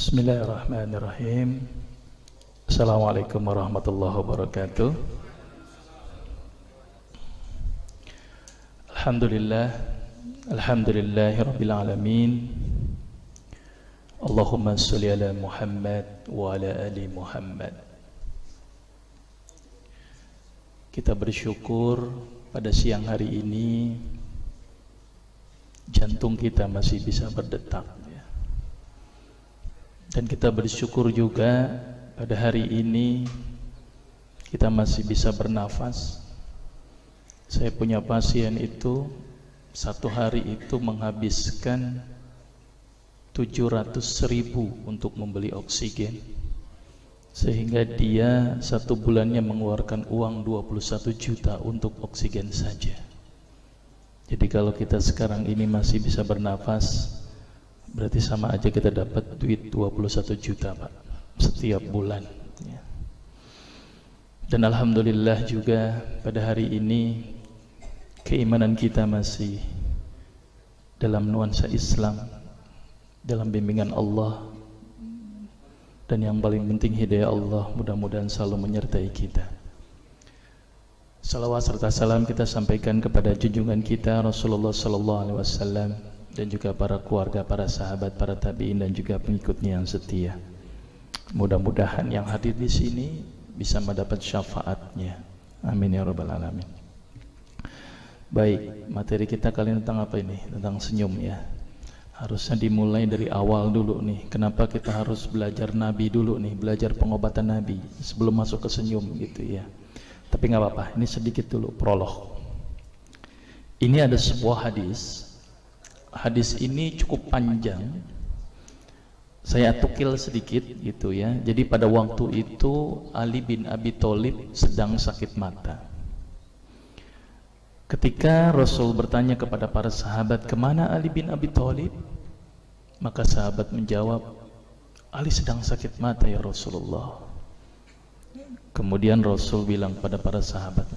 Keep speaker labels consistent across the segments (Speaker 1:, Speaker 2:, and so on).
Speaker 1: Bismillahirrahmanirrahim. Assalamualaikum warahmatullahi wabarakatuh. Alhamdulillahi rabbil alamin. Allahumma sholli ala Muhammad wa ala ali Muhammad. Kita bersyukur pada siang hari ini jantung kita masih bisa berdetak. Dan kita bersyukur juga pada hari ini kita masih bisa bernafas. Saya punya pasien itu satu hari itu menghabiskan 700.000 untuk membeli oksigen, sehingga dia satu bulannya mengeluarkan uang 21 juta untuk oksigen saja. Jadi kalau kita sekarang ini masih bisa bernafas, berarti sama aja kita dapat duit 21 juta Pak setiap bulan ya. Dan alhamdulillah juga pada hari ini keimanan kita masih dalam nuansa Islam, dalam bimbingan Allah, dan yang paling penting hidayah Allah mudah-mudahan selalu menyertai kita. Salawat serta salam kita sampaikan kepada junjungan kita Rasulullah sallallahu alaihi wasallam, dan juga para keluarga, para sahabat, para tabi'in, dan juga pengikutnya yang setia. Mudah-mudahan yang hadir di sini bisa mendapat syafaatnya. Amin ya rabbal alamin. Baik, materi kita kali ini tentang apa ini? Tentang senyum ya. Harusnya dimulai dari awal dulu nih. Kenapa kita harus belajar Nabi dulu nih, belajar pengobatan Nabi sebelum masuk ke senyum gitu ya. Tapi nggak apa-apa, ini sedikit dulu prolog. Ini ada sebuah hadis. Hadis ini cukup panjang, saya tukil sedikit gitu ya. Jadi pada waktu itu Ali bin Abi Thalib sedang sakit mata. Ketika Rasul bertanya kepada para sahabat, kemana Ali bin Abi Thalib? Maka sahabat menjawab, Ali sedang sakit mata ya Rasulullah. Kemudian Rasul bilang pada para sahabat,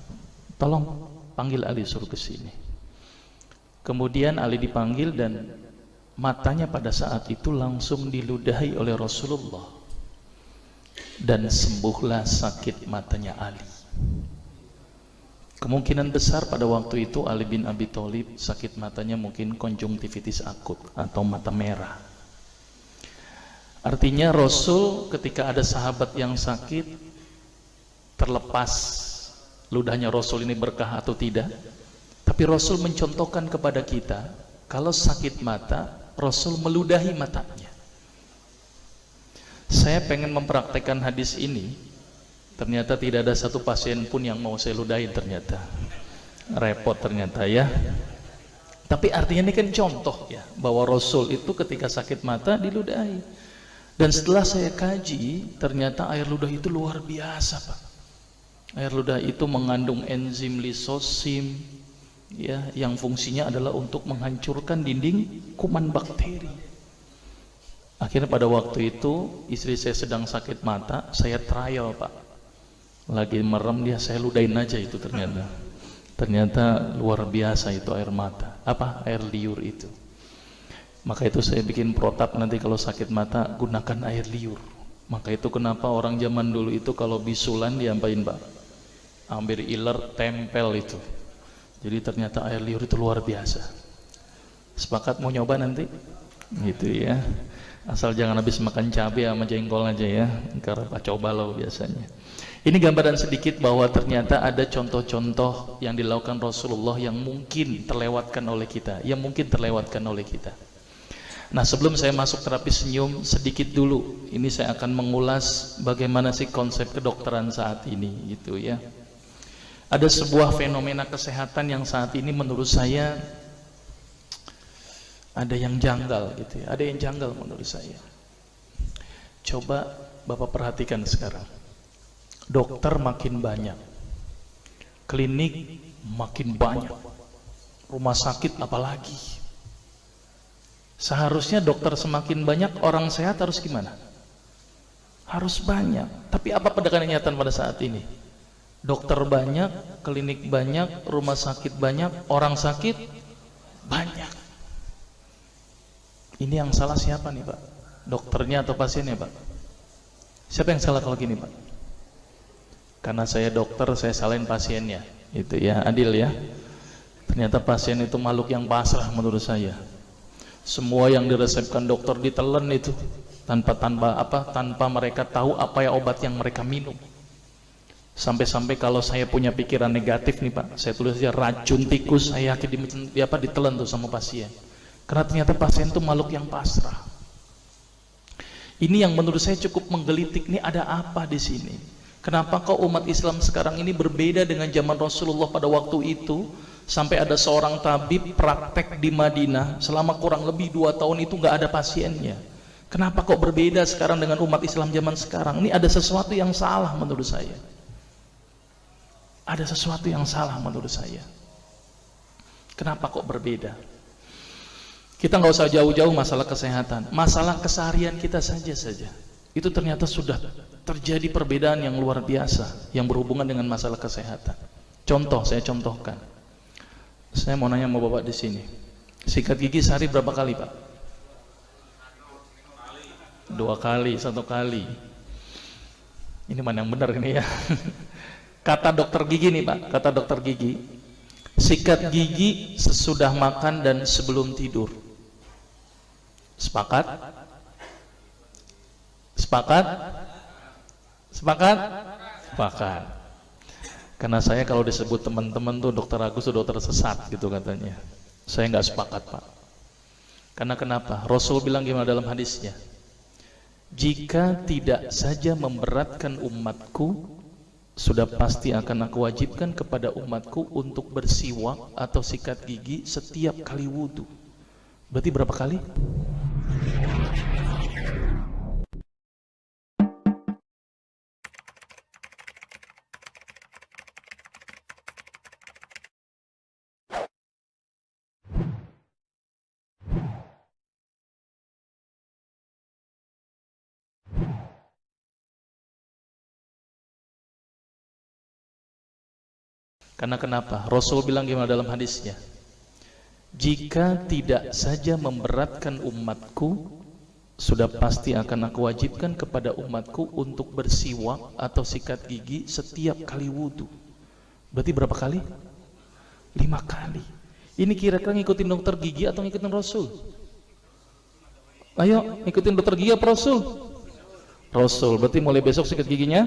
Speaker 1: tolong panggil Ali, suruh ke sini. Kemudian Ali dipanggil dan matanya pada saat itu langsung diludahi oleh Rasulullah, dan sembuhlah sakit matanya Ali. Kemungkinan besar pada waktu itu Ali bin Abi Thalib sakit matanya mungkin konjungtivitis akut atau mata merah. Artinya Rasul ketika ada sahabat yang sakit, terlepas ludahnya Rasul ini berkah atau tidak, tapi Rasul mencontohkan kepada kita, kalau sakit mata, Rasul meludahi matanya. Saya pengen mempraktekkan hadis ini, ternyata tidak ada satu pasien pun yang mau saya ludahin ternyata. Repot ternyata ya. Tapi artinya ini kan contoh ya, bahwa Rasul itu ketika sakit mata diludahi. Dan setelah saya kaji, ternyata air ludah itu luar biasa Pak. Air ludah itu mengandung enzim lisosim, ya, yang fungsinya adalah untuk menghancurkan dinding kuman bakteri. Akhirnya pada waktu itu istri saya sedang sakit mata, saya trial Pak, lagi merem dia, saya ludahin aja itu, ternyata luar biasa itu air mata, air liur itu. Maka itu saya bikin protap, nanti kalau sakit mata gunakan air liur. Maka itu kenapa orang zaman dulu itu kalau bisulan diapain Pak? Ambil iler tempel itu. Jadi ternyata air liur itu luar biasa. Sepakat mau nyoba nanti? Gitu ya. Asal jangan habis makan cabai sama jengkol aja ya. Karena coba lo biasanya. Ini gambaran sedikit bahwa ternyata ada contoh-contoh yang dilakukan Rasulullah yang mungkin terlewatkan oleh kita. Nah, sebelum saya masuk terapi senyum, sedikit dulu. Ini saya akan mengulas bagaimana sih konsep kedokteran saat ini gitu ya. Ada sebuah fenomena kesehatan yang saat ini menurut saya ada yang janggal gitu ya. Ada yang janggal menurut saya. Coba Bapak perhatikan sekarang. Dokter makin banyak, klinik makin banyak, rumah sakit apalagi. Seharusnya dokter semakin banyak, orang sehat harus gimana? Harus banyak. Tapi apa kenyataan pada saat ini? Dokter banyak, klinik banyak, rumah sakit banyak, orang sakit banyak. Ini yang salah siapa nih Pak? Dokternya atau pasiennya, Pak? Siapa yang salah kalau gini, Pak? Karena saya dokter, saya salahin pasiennya. Itu ya, adil ya. Ternyata pasien itu makhluk yang pasrah menurut saya. Semua yang diresepkan dokter ditelan itu tanpa mereka tahu apa ya obat yang mereka minum. Sampai-sampai kalau saya punya pikiran negatif nih, Pak, saya tulis aja racun tikus, saya yakin ditelan tuh sama pasien. Karena ternyata pasien itu makhluk yang pasrah. Ini yang menurut saya cukup menggelitik, nih ada apa di sini? Kenapa kok umat Islam sekarang ini berbeda dengan zaman Rasulullah pada waktu itu? Sampai ada seorang tabib praktek di Madinah selama kurang lebih 2 tahun itu nggak ada pasiennya. Kenapa kok berbeda sekarang dengan umat Islam zaman sekarang? Ini ada sesuatu yang salah menurut saya. Ada sesuatu yang salah menurut saya. Kenapa kok berbeda? Kita nggak usah jauh-jauh masalah kesehatan, masalah keseharian kita saja. Itu ternyata sudah terjadi perbedaan yang luar biasa yang berhubungan dengan masalah kesehatan. Contoh, saya contohkan. Saya mau nanya sama Bapak di sini. Sikat gigi sehari berapa kali, Pak? 2 kali, 1 kali. Ini mana yang benar ini ya? Kata dokter gigi nih, Pak, kata dokter gigi, sikat gigi sesudah makan dan sebelum tidur. Sepakat? Sepakat? Sepakat? Sepakat. Karena saya kalau disebut teman-teman tuh dokter Agus tuh dokter sesat gitu katanya. Saya nggak sepakat, Pak. Karena kenapa? Rasul bilang gimana dalam hadisnya? Jika tidak saja memberatkan umatku, sudah pasti akan aku wajibkan kepada umatku untuk bersiwak atau sikat gigi setiap kali wudhu. Berarti berapa kali? Karena kenapa? Rasul bilang gimana dalam hadisnya? Jika tidak saja memberatkan umatku, sudah pasti akan aku wajibkan kepada umatku untuk bersiwak atau sikat gigi setiap kali wudhu. Berarti berapa kali? 5 kali. Ini kira-kira ngikutin dokter gigi atau ngikutin Rasul? Ayo, ngikutin dokter gigi apa Rasul? Rasul. Berarti mulai besok sikat giginya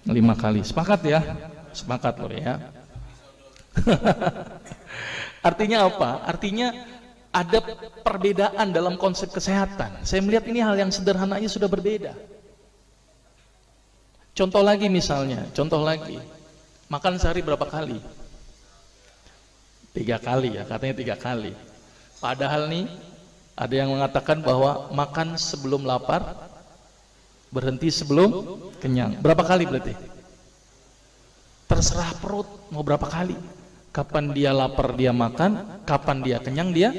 Speaker 1: 5 kali. Sepakat ya? Sepakat loh ya. Artinya apa? Artinya ada perbedaan dalam konsep kesehatan. Saya melihat ini hal yang sederhana aja sudah berbeda. Contoh lagi misalnya, makan sehari berapa kali? 3 kali ya, katanya 3 kali. Padahal nih ada yang mengatakan bahwa makan sebelum lapar, berhenti sebelum kenyang. Berapa kali berarti? Terserah perut mau berapa kali. Kapan dia lapar dia makan, kapan dia kenyang dia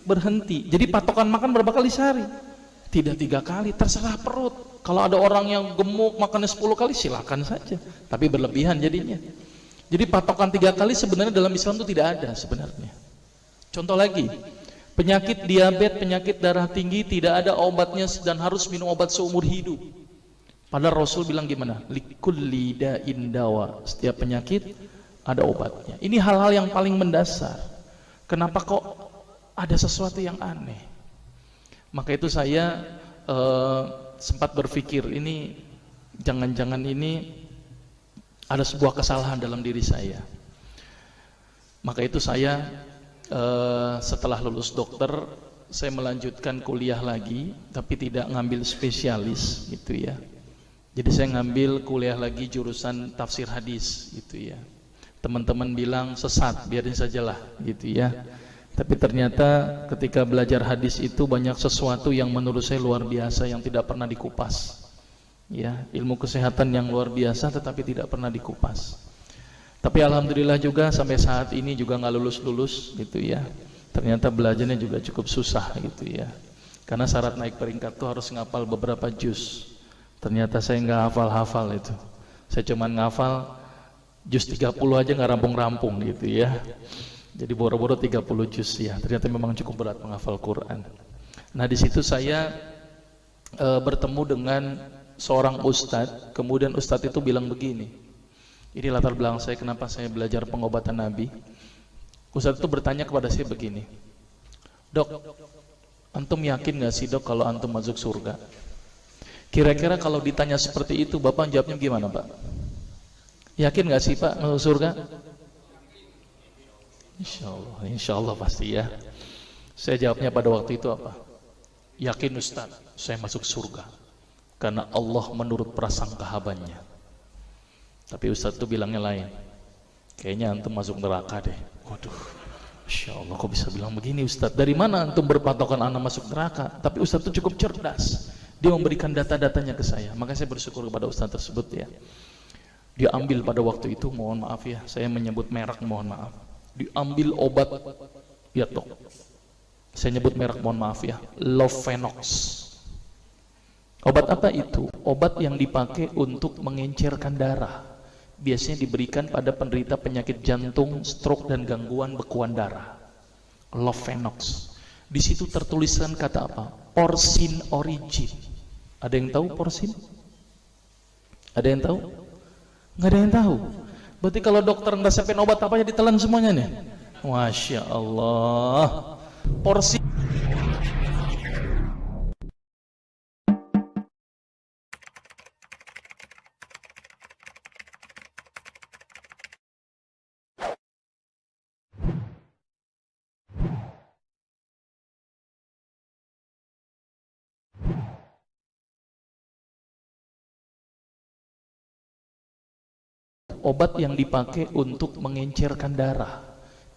Speaker 1: berhenti. Jadi patokan makan berapa kali sehari? Tidak 3 kali, terserah perut. Kalau ada orang yang gemuk makannya 10 kali silakan saja, tapi berlebihan jadinya. Jadi patokan 3 kali sebenarnya dalam Islam itu tidak ada sebenarnya. Contoh lagi, penyakit diabetes, penyakit darah tinggi tidak ada obatnya dan harus minum obat seumur hidup. Padahal Rasul bilang gimana? Likulli da'in dawa. Setiap penyakit ada obatnya. Ini hal-hal yang paling mendasar. Kenapa kok ada sesuatu yang aneh? Maka itu saya sempat berpikir, ini jangan-jangan ini ada sebuah kesalahan dalam diri saya. Maka itu saya setelah lulus dokter, saya melanjutkan kuliah lagi, tapi tidak ngambil spesialis gitu ya. Jadi saya ngambil kuliah lagi jurusan tafsir hadis gitu ya. Teman-teman bilang sesat, biarin sajalah gitu ya. Tapi ternyata ketika belajar hadis itu banyak sesuatu yang menurut saya luar biasa yang tidak pernah dikupas. Ya, ilmu kesehatan yang luar biasa tetapi tidak pernah dikupas. Tapi alhamdulillah juga sampai saat ini juga nggak lulus-lulus gitu ya. Ternyata belajarnya juga cukup susah gitu ya. Karena syarat naik peringkat tuh harus ngapal beberapa juz. Ternyata saya nggak hafal-hafal itu. Saya cuman ngafal juz 30 aja nggak rampung-rampung gitu ya. Jadi boro-boro 30 juz ya. Ternyata memang cukup berat menghafal Quran. Nah di situ saya bertemu dengan seorang ustadz, kemudian ustadz itu bilang begini. Ini latar belakang saya kenapa saya belajar pengobatan Nabi. Ustadz itu bertanya kepada saya begini, "Dok, antum yakin gak sih dok kalau antum masuk surga?" Kira-kira kalau ditanya seperti itu, Bapak jawabnya gimana Pak? Yakin gak sih Pak masuk surga? Insya Allah pasti ya. Saya jawabnya pada waktu itu apa? Yakin Ustaz, saya masuk surga karena Allah menurut prasangka hambanya. Tapi Ustaz itu bilangnya lain. Kayaknya antum masuk neraka deh. Waduh, Masya Allah kok bisa bilang begini Ustaz? Dari mana antum berpatokan anak masuk neraka? Tapi Ustaz itu cukup cerdas. Dia memberikan data-datanya ke saya. Maka saya bersyukur kepada Ustaz tersebut ya. Dia ambil pada waktu itu, mohon maaf ya, saya menyebut merek, mohon maaf. Diambil obat, ya dok, saya nyebut merek, mohon maaf ya, Lovenox. Obat apa itu? Obat yang dipakai untuk mengencerkan darah. Biasanya diberikan pada penderita penyakit jantung, stroke dan gangguan bekuan darah. Lovenox. Di situ tertuliskan kata apa? Porsin origin. Ada yang tahu porsin? Ada yang tahu? Nggak ada yang tahu. Berarti kalau dokter ngeresepin obat apa aja ditelan semuanya nih. Masya Allah. Porsi obat yang dipakai untuk mengencerkan darah.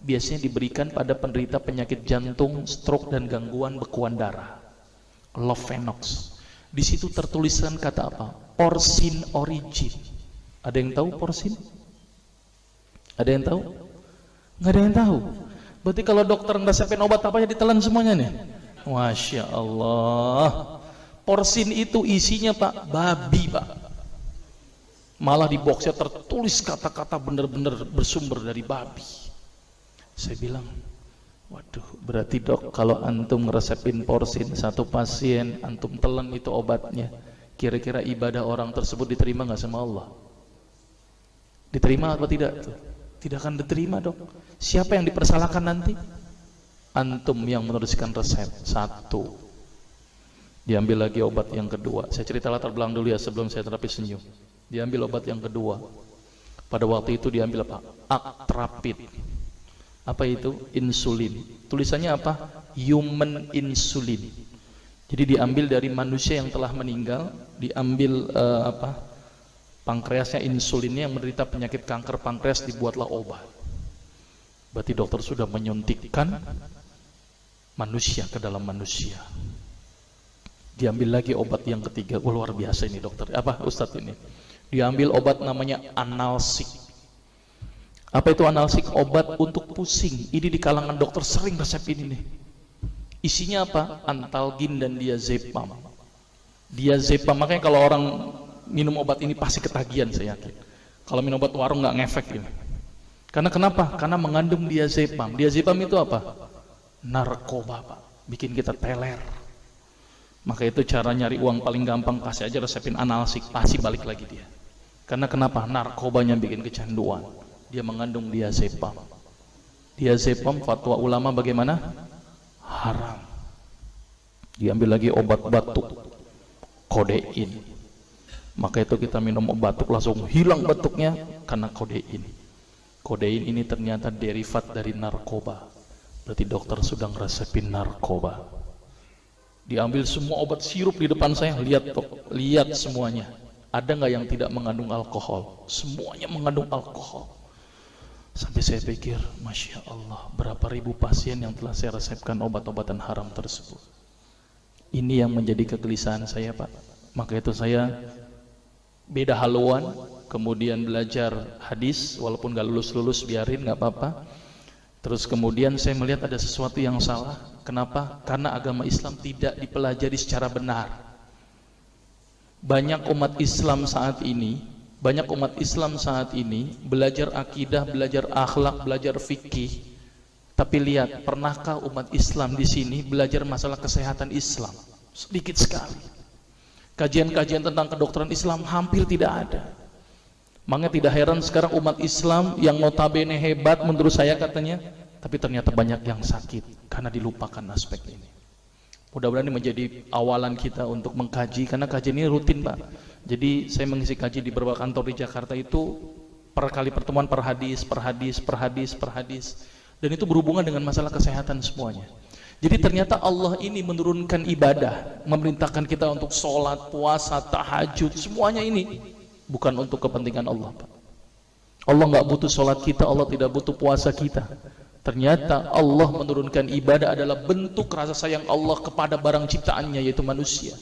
Speaker 1: Biasanya diberikan pada penderita penyakit jantung, stroke dan gangguan bekuan darah. Lovenox. Di situ tertuliskan kata apa? Porsin origin. Ada yang tahu porsin? Ada yang tahu? Nggak ada yang tahu. Berarti kalau dokter ngeresepin obat apa aja ditelan semuanya nih. Masya Allah. Porsin itu isinya Pak, babi Pak. Malah di boxnya tertulis kata-kata benar-benar bersumber dari babi. Saya bilang, waduh, berarti dok kalau antum ngeresepin porsin satu pasien, antum telan itu obatnya, kira-kira ibadah orang tersebut diterima nggak sama Allah? Diterima atau tidak? Tidak akan diterima dok. Siapa yang dipersalahkan nanti? Antum yang menuliskan resep. Satu. Diambil lagi obat yang kedua. Saya cerita latar belakang dulu ya sebelum saya terapi senyum. Diambil obat yang kedua. Pada waktu itu diambil apa? Actrapid. Apa itu? Insulin. Tulisannya apa? Human insulin. Jadi diambil dari manusia yang telah meninggal, diambil pankreasnya, insulinnya, yang menderita penyakit kanker pankreas, dibuatlah obat. Berarti dokter sudah menyuntikkan manusia ke dalam manusia. Diambil lagi obat yang ketiga. Oh, luar biasa ini dokter. Apa Ustadz ini? Diambil obat namanya analsik. Apa itu analsik? Obat untuk pusing. Ini di kalangan dokter sering resep ini nih. Isinya apa? Antalgin dan diazepam. Diazepam, makanya kalau orang minum obat ini pasti ketagihan, saya yakin. Kalau minum obat warung nggak ngefek ini. Karena kenapa? Karena mengandung diazepam. Diazepam itu apa? Narkoba Pak. Bikin kita teler. Maka itu cara nyari uang paling gampang, kasih aja resepin analsik, pasti balik lagi dia. Karena kenapa? Narkobanya bikin kecanduan. Dia mengandung diazepam. Diazepam fatwa ulama bagaimana? Haram. Diambil lagi obat batuk, kodein. Maka itu kita minum obat batuk langsung hilang batuknya karena kodein. Kodein ini ternyata derivat dari narkoba. Berarti dokter sudah ngeresepin narkoba. Diambil semua obat sirup di depan saya, lihat dok, lihat semuanya. Ada nggak yang tidak mengandung alkohol? Semuanya mengandung alkohol. Sampai saya pikir, Masya Allah, berapa ribu pasien yang telah saya resepkan obat-obatan haram tersebut. Ini yang menjadi kegelisahan saya Pak. Maka itu saya beda haluan, kemudian belajar hadis, walaupun gak lulus-lulus biarin, gak apa-apa. Terus kemudian saya melihat ada sesuatu yang salah. Kenapa? Karena agama Islam tidak dipelajari secara benar. Banyak umat Islam saat ini belajar akidah, belajar akhlak, belajar fikih. Tapi lihat, pernahkah umat Islam di sini belajar masalah kesehatan Islam? Sedikit sekali. Kajian-kajian tentang kedokteran Islam hampir tidak ada. Makanya tidak heran sekarang umat Islam yang notabene hebat menurut saya katanya, tapi ternyata banyak yang sakit karena dilupakan aspek ini. Mudah-mudahan ini menjadi awalan kita untuk mengkaji, karena kajian ini rutin Pak. Jadi saya mengisi kaji di beberapa kantor di Jakarta itu per kali pertemuan per hadis. Dan itu berhubungan dengan masalah kesehatan semuanya. Jadi ternyata Allah ini menurunkan ibadah, memerintahkan kita untuk sholat, puasa, tahajud, semuanya ini bukan untuk kepentingan Allah Pak. Allah nggak butuh sholat kita, Allah tidak butuh puasa kita. Ternyata Allah menurunkan ibadah adalah bentuk rasa sayang Allah kepada barang ciptaannya, yaitu manusia.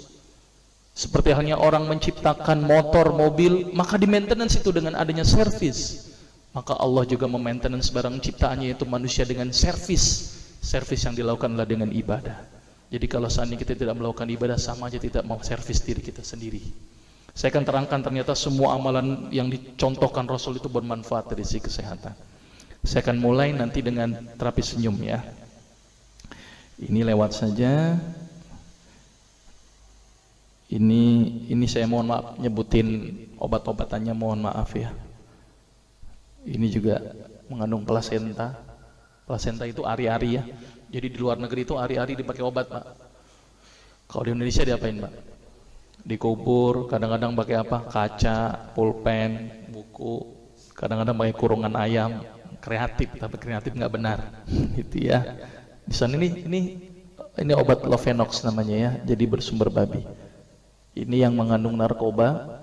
Speaker 1: Seperti halnya orang menciptakan motor, mobil, maka di maintenance itu dengan adanya servis. Maka Allah juga memaintenance barang ciptaannya, yaitu manusia, dengan servis. Servis yang dilakukan adalah dengan ibadah. Jadi kalau seandainya kita tidak melakukan ibadah, sama aja tidak mau servis diri kita sendiri. Saya akan terangkan ternyata semua amalan yang dicontohkan Rasul itu bermanfaat dari sisi kesehatan. Saya akan mulai nanti dengan terapi senyum ya. Ini lewat saja. Ini saya mohon maaf nyebutin obat-obatannya, mohon maaf ya. Ini juga mengandung plasenta. Plasenta itu ari-ari ya. Jadi di luar negeri itu ari-ari dipakai obat Pak. Kalau di Indonesia diapain Pak? Dikubur, kadang-kadang pakai apa? Kaca, pulpen, buku, kadang-kadang pakai kurungan ayam. Kreatif, tapi kreatif nggak benar, gitu ya. Di sana ini obat Lovenox namanya ya, jadi bersumber babi. Ini yang mengandung narkoba.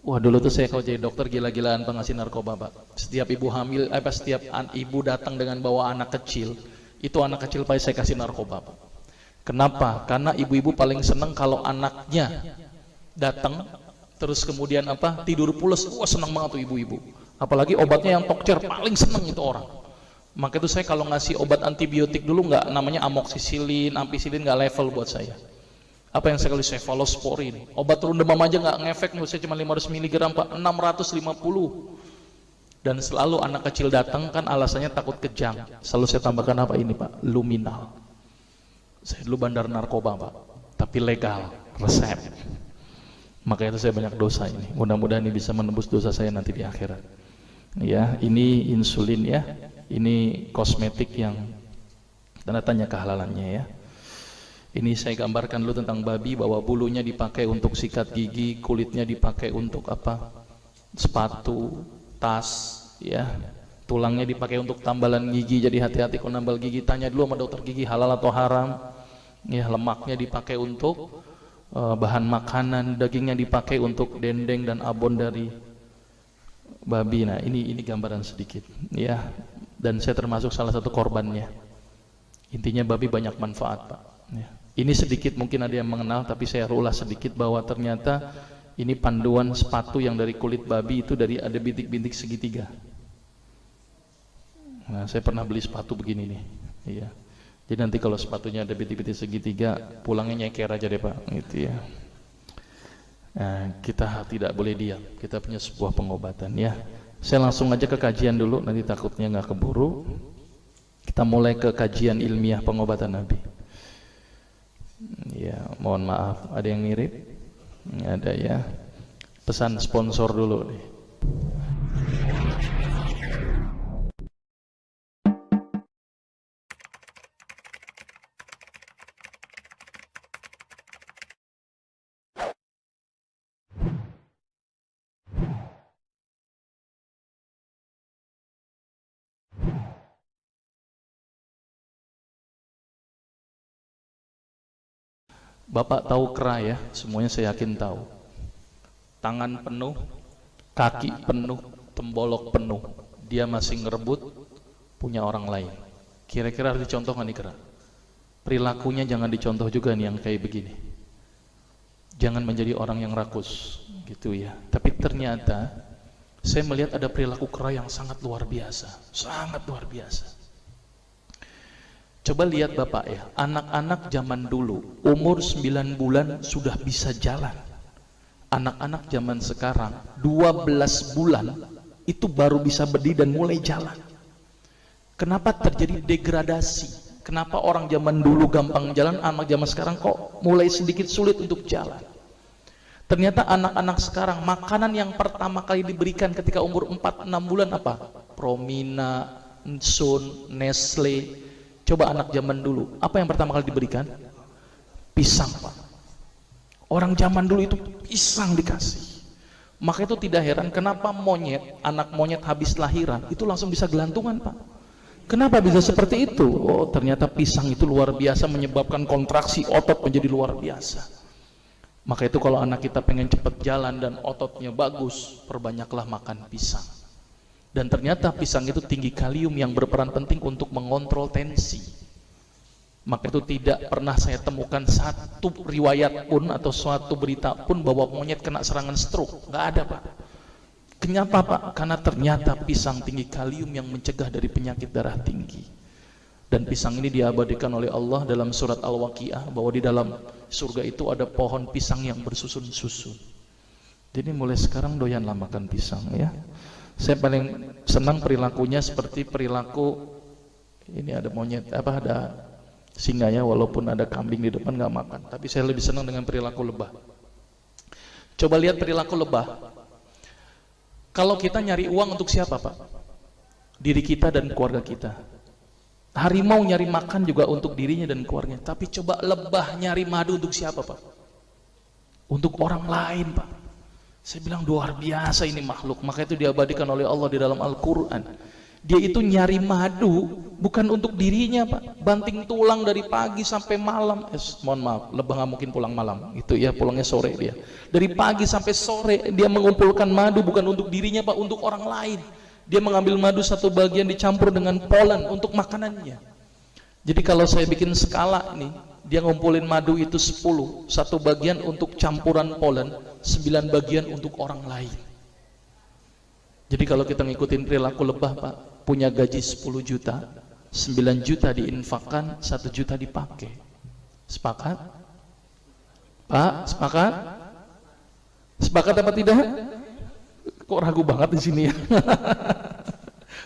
Speaker 1: Wah dulu tuh saya kalau jadi dokter gila-gilaan pengasih narkoba Pak. Setiap ibu hamil, setiap ibu datang dengan bawa anak kecil, itu anak kecil pasti saya kasih narkoba Pak. Kenapa? Karena ibu-ibu paling seneng kalau anaknya datang, terus kemudian tidur pules, wah seneng banget tuh ibu-ibu. Apalagi obatnya yang tokcer, paling seneng itu orang. Maka itu saya kalau ngasih obat antibiotik dulu nggak, namanya amoksisilin, ampicillin, nggak level buat saya. Apa yang saya kasih? Cefalosporin. Obat turun demam aja nggak ngefek, menurut saya cuma 500 mg Pak, 650. Dan selalu anak kecil datang kan alasannya takut kejang. Selalu saya tambahkan apa ini Pak? Luminal. Saya dulu bandar narkoba Pak, tapi legal, resep. Makanya itu saya banyak dosa ini. Mudah-mudahan ini bisa menembus dosa saya nanti di akhirat. Ya, ini insulin ya. Ini kosmetik yang tanda tanya kehalalannya ya. Ini saya gambarkan dulu tentang babi, bahwa bulunya dipakai untuk sikat gigi, kulitnya dipakai untuk apa? Sepatu, tas, ya. Tulangnya dipakai untuk tambalan gigi. Jadi hati-hati kalau nambal gigi, tanya dulu sama dokter gigi halal atau haram. Ya, lemaknya dipakai untuk bahan makanan, dagingnya dipakai untuk dendeng dan abon dari babi. Nah ini gambaran sedikit ya, dan saya termasuk salah satu korbannya. Intinya babi banyak manfaat Pak ya. Ini sedikit mungkin ada yang mengenal, tapi saya ulas sedikit bahwa ternyata ini panduan sepatu yang dari kulit babi itu dari ada bintik-bintik segitiga. Nah saya pernah beli sepatu begini nih iya. Jadi nanti kalau sepatunya ada bintik-bintik segitiga, pulangnya nyeker aja deh Pak, gitu ya. Nah, kita tidak boleh diam, kita punya sebuah pengobatan ya. Saya langsung aja ke kajian dulu, nanti takutnya nggak keburu. Kita mulai ke kajian ilmiah pengobatan Nabi. Ya, mohon maaf, ada yang mirip? Ada ya. Pesan sponsor dulu nih. Bapak tahu kera ya, semuanya saya yakin tahu. Tangan penuh, kaki penuh, tembolok penuh, dia masih ngerebut punya orang lain. Kira-kira harus dicontoh nggak nih kera? Perilakunya jangan dicontoh juga nih yang kayak begini. Jangan menjadi orang yang rakus, gitu ya. Tapi ternyata saya melihat ada perilaku kera yang sangat luar biasa, sangat luar biasa. Coba lihat Bapak ya, anak-anak zaman dulu umur 9 bulan sudah bisa jalan. Anak-anak zaman sekarang 12 bulan itu baru bisa berdiri dan mulai jalan. Kenapa terjadi degradasi? Kenapa orang zaman dulu gampang jalan, anak zaman sekarang kok mulai sedikit sulit untuk jalan? Ternyata anak-anak sekarang makanan yang pertama kali diberikan ketika umur 4-6 bulan apa? Promina, Sun, Nestle. Coba anak zaman dulu, apa yang pertama kali diberikan? Pisang, Pak. Orang zaman dulu itu pisang dikasih. Maka itu tidak heran kenapa anak monyet habis lahiran itu langsung bisa gelantungan, Pak. Kenapa bisa seperti itu? Oh, ternyata pisang itu luar biasa, menyebabkan kontraksi otot menjadi luar biasa. Maka itu kalau anak kita pengen cepat jalan dan ototnya bagus, perbanyaklah makan pisang. Dan ternyata pisang itu tinggi kalium yang berperan penting untuk mengontrol tensi. Maka itu tidak pernah saya temukan satu riwayat pun atau suatu berita pun bahwa monyet kena serangan stroke. Nggak ada, Pak. Kenapa, Pak? Karena ternyata pisang tinggi kalium yang mencegah dari penyakit darah tinggi. Dan pisang ini diabadikan oleh Allah dalam surat Al-Waqiah bahwa di dalam surga itu ada pohon pisang yang bersusun-susun. Jadi mulai sekarang doyanlah makan pisang ya. Saya paling senang perilakunya seperti perilaku ini ada monyet ada singa ya, walaupun ada kambing di depan nggak makan. Tapi saya lebih senang dengan perilaku lebah. Coba lihat perilaku lebah. Kalau kita nyari uang untuk siapa, Pak? Diri kita dan keluarga kita. Harimau nyari makan juga untuk dirinya dan keluarganya. Tapi coba lebah nyari madu untuk siapa, Pak? Untuk orang lain, Pak. Saya bilang luar biasa ini makhluk. Maka itu diabadikan oleh Allah di dalam Al-Quran. Dia itu nyari madu bukan untuk dirinya, Pak. Banting tulang dari pagi sampai malam. Mohon maaf, lebah nggak mungkin pulang malam. Itu ya, pulangnya sore dia. Dari pagi sampai sore dia mengumpulkan madu bukan untuk dirinya, Pak, untuk orang lain. Dia mengambil madu satu bagian dicampur dengan polen untuk makanannya. Jadi kalau saya bikin skala ini, dia ngumpulin madu itu 10, satu bagian untuk campuran polen, 9 bagian untuk orang lain. Jadi kalau kita ngikutin perilaku lebah, Pak, punya gaji 10 juta, 9 juta diinfakkan, 1 juta dipakai. Sepakat? Pak, sepakat? Sepakat apa tidak? Kok ragu banget di sini ya?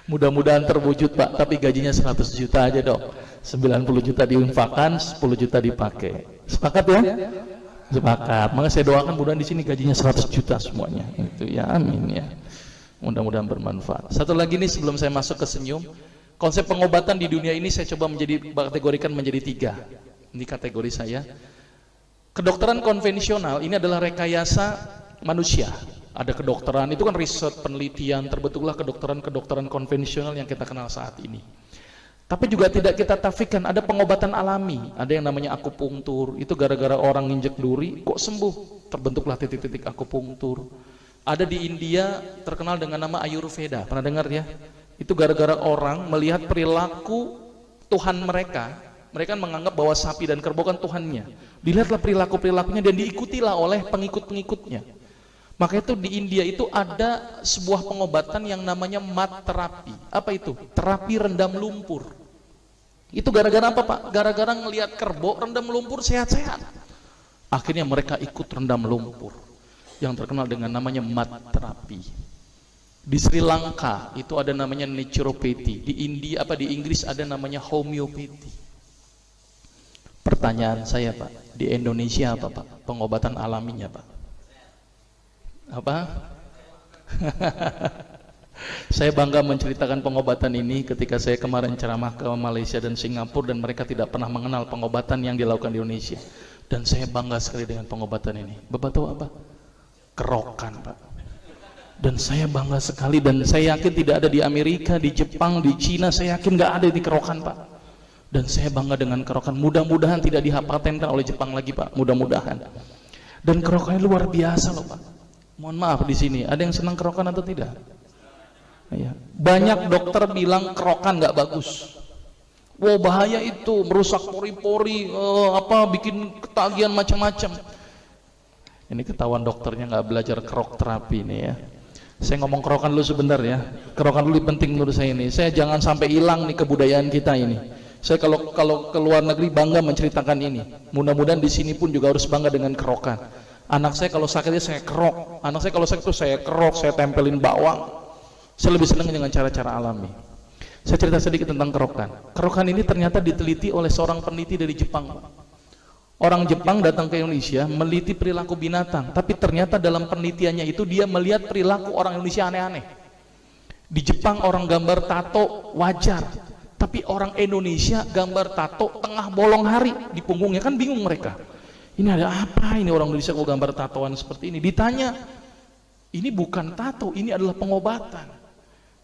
Speaker 1: Mudah-mudahan terwujud, Pak, tapi gajinya 100 juta aja dong. 90 juta diinfakkan, 10 juta dipakai. Sepakat ya? Sepakat. Maka saya doakan mudah-mudahan di sini gajinya 100 juta semuanya. Itu ya, amin ya. Mudah-mudahan bermanfaat. Satu lagi nih sebelum saya masuk ke senyum, konsep pengobatan di dunia ini saya coba kategorikan menjadi 3. Ini kategori saya. Kedokteran konvensional ini adalah rekayasa manusia. Ada kedokteran, itu kan riset, penelitian, terbentuklah kedokteran konvensional yang kita kenal saat ini. Tapi juga tidak kita tafikan, ada pengobatan alami, ada yang namanya akupunktur, itu gara-gara orang nginjek duri, kok sembuh, terbentuklah titik-titik akupunktur. Ada di India, terkenal dengan nama Ayurveda, pernah dengar ya? Itu gara-gara orang melihat perilaku Tuhan mereka menganggap bahwa sapi dan kerbau kan Tuhannya. Dilihatlah perilaku-perilakunya dan diikutilah oleh pengikut-pengikutnya. Maka itu di India itu ada sebuah pengobatan yang namanya mat terapi. Apa itu? Terapi rendam lumpur. Itu gara-gara apa, Pak? Gara-gara ngelihat kerbau rendam lumpur sehat-sehat. Akhirnya mereka ikut rendam lumpur. Yang terkenal dengan namanya mat terapi. Di Sri Lanka itu ada namanya naturopathy. Di Inggris ada namanya homeopathy. Pertanyaan saya, Pak, di Indonesia apa, Pak? Pengobatan alaminya, Pak? Apa? Saya bangga menceritakan pengobatan ini ketika saya kemarin ceramah ke Malaysia dan Singapura dan mereka tidak pernah mengenal pengobatan yang dilakukan di Indonesia. Dan saya bangga sekali dengan pengobatan ini. Bapak tahu apa? Kerokan, Pak. Dan saya bangga sekali dan saya yakin tidak ada di Amerika, di Jepang, di Cina, saya yakin nggak ada di kerokan, Pak. Dan saya bangga dengan kerokan. Mudah-mudahan tidak dipatenkan oleh Jepang lagi, Pak. Mudah-mudahan. Dan kerokannya luar biasa loh, Pak. Mohon maaf di sini, ada yang senang kerokan atau tidak? Ya. Banyak dokter bilang kerokan nggak bagus. Wow, bahaya itu, merusak pori-pori, bikin ketagihan macam-macam. Ini ketahuan dokternya nggak belajar kerok terapi ini ya. Saya ngomong kerokan dulu sebentar ya. Kerokan dulu penting menurut saya ini. Saya jangan sampai hilang nih kebudayaan kita ini. Saya kalau ke luar negeri bangga menceritakan ini. Mudah-mudahan di sini pun juga harus bangga dengan kerokan. Anak saya kalau sakitnya saya kerok, anak saya kalau sakit itu saya kerok, saya tempelin bawang. Saya lebih senang dengan cara-cara alami. Saya cerita sedikit tentang kerokan. Kerokan ini ternyata diteliti oleh seorang peneliti dari Jepang. Orang Jepang datang ke Indonesia meliti perilaku binatang, tapi ternyata dalam penelitiannya itu dia melihat perilaku orang Indonesia aneh-aneh. Di Jepang orang gambar tato wajar, tapi orang Indonesia gambar tato tengah bolong hari di punggungnya, kan bingung mereka. Ini ada apa ini orang Indonesia kok gambar tatoan seperti ini? Ditanya, ini bukan tato, ini adalah pengobatan.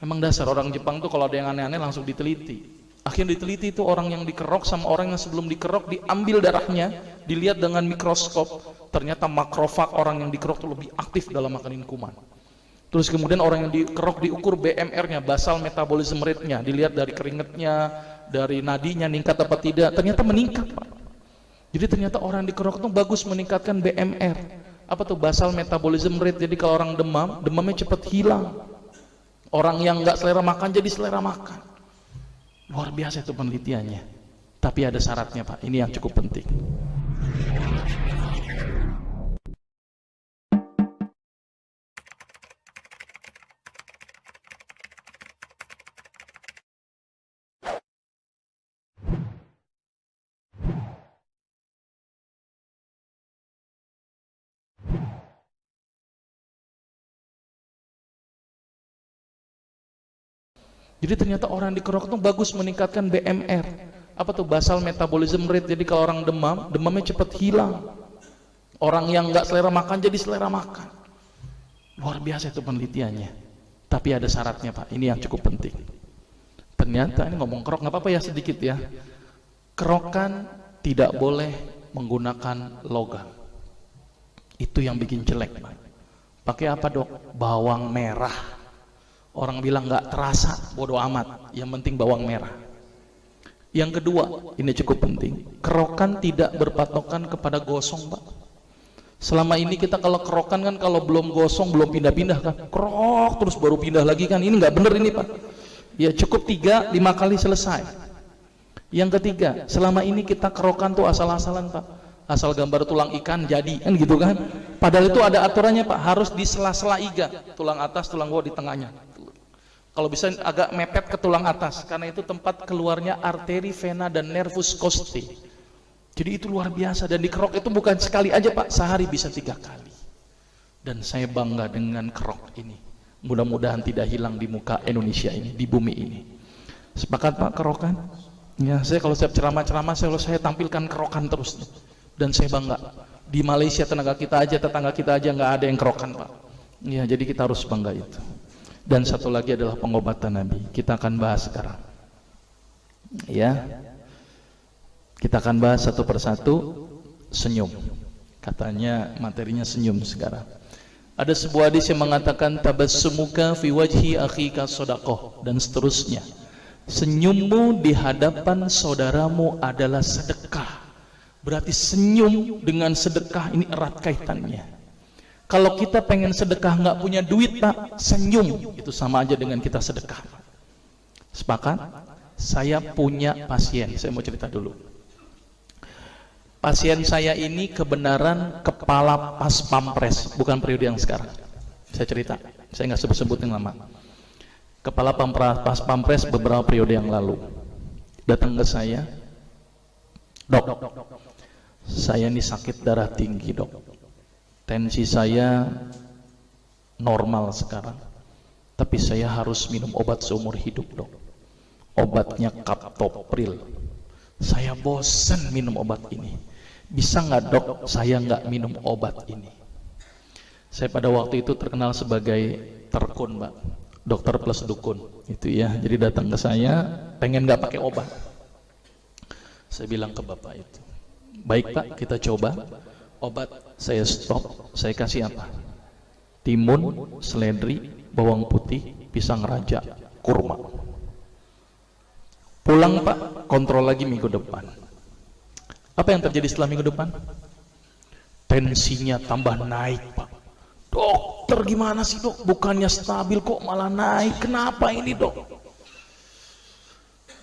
Speaker 1: Memang dasar orang Jepang tuh kalau ada yang aneh-aneh langsung diteliti. Akhirnya diteliti itu orang yang dikerok sama orang yang sebelum dikerok, diambil darahnya, dilihat dengan mikroskop, ternyata makrofag orang yang dikerok itu lebih aktif dalam makanin kuman. Terus kemudian orang yang dikerok diukur BMR-nya, basal metabolism rate-nya, dilihat dari keringetnya, dari nadinya meningkat apa tidak, ternyata meningkat, Pak. Jadi ternyata orang yang dikerok itu bagus meningkatkan BMR. Apa tuh? Basal metabolism rate. Jadi kalau orang demam, demamnya cepat hilang. Orang yang nggak selera makan jadi selera makan. Luar biasa itu penelitiannya. Tapi ada syaratnya, Pak. Ini yang cukup penting. Jadi ternyata orang yang dikerok itu bagus meningkatkan BMR. Apa tuh? Basal metabolism rate. Jadi kalau orang demam, demamnya cepat hilang. Orang yang nggak selera makan jadi selera makan. Luar biasa itu penelitiannya. Tapi ada syaratnya, Pak. Ini yang cukup penting. Ternyata ini ngomong kerok nggak apa-apa ya, sedikit ya. Kerokan tidak boleh menggunakan logam. Itu yang bikin jelek, Pak. Pakai apa, Dok? Bawang merah. Orang bilang nggak terasa, bodoh amat. Yang penting bawang merah. Yang kedua, ini cukup penting. Kerokan tidak berpatokan kepada gosong, Pak. Selama ini kita kalau kerokan kan kalau belum gosong belum pindah-pindah kan. Kerok terus baru pindah lagi kan. Ini nggak bener ini, Pak. Ya cukup 3-5 kali selesai. Yang ketiga, selama ini kita kerokan tuh asal-asalan, Pak. Asal gambar tulang ikan jadi kan gitu kan. Padahal itu ada aturannya, Pak. Harus di sela-sela iga. Tulang atas, tulang bawah di tengahnya. Kalau bisa agak mepet ke tulang atas, karena itu tempat keluarnya arteri, vena, dan nervus costae. Jadi itu luar biasa. Dan di kerok itu bukan sekali aja, Pak, sehari bisa 3 kali. Dan saya bangga dengan kerok ini. Mudah-mudahan tidak hilang di muka Indonesia ini, di bumi ini. Sepakat, Pak, kerokan? Ya, saya kalau setiap ceramah-ceramah saya tampilkan kerokan terus. Dan saya bangga. Di Malaysia tetangga kita aja nggak ada yang kerokan, Pak. Ya, jadi kita harus bangga itu. Dan satu lagi adalah pengobatan Nabi. Kita akan bahas sekarang. Ya. Kita akan bahas satu persatu. Senyum. Katanya materinya senyum sekarang. Ada sebuah hadis yang mengatakan tabassumuka fi wajhi akhika shadaqah, dan seterusnya. Senyummu di hadapan saudaramu adalah sedekah. Berarti senyum dengan sedekah ini erat kaitannya. Kalau kita pengen sedekah nggak punya duit, Pak, senyum itu sama aja dengan kita sedekah. Sepakat? Saya punya pasien, saya mau cerita dulu. Pasien saya ini kebenaran kepala pas pampres, bukan periode yang sekarang. Saya cerita, saya nggak sebut-sebutin nama. Kepala pas pampres beberapa periode yang lalu datang ke saya, Dok, saya ini sakit darah tinggi, Dok. Tensi saya normal sekarang, tapi saya harus minum obat seumur hidup, Dok. Obatnya kaptopril. Saya bosan minum obat ini. Bisa nggak, Dok, saya nggak minum obat ini? Saya pada waktu itu terkenal sebagai terkun, Mbak, dokter plus dukun, itu ya. Jadi datang ke saya, pengen nggak pakai obat. Saya bilang ke Bapak itu, baik, Pak, kita coba. Obat saya stop, saya kasih apa? Timun, seledri, bawang putih, pisang raja, kurma. Pulang, Pak, kontrol lagi minggu depan. Apa yang terjadi setelah minggu depan? Tensinya tambah naik, Pak. Dokter gimana sih, Dok? Bukannya stabil kok malah naik. Kenapa ini, Dok?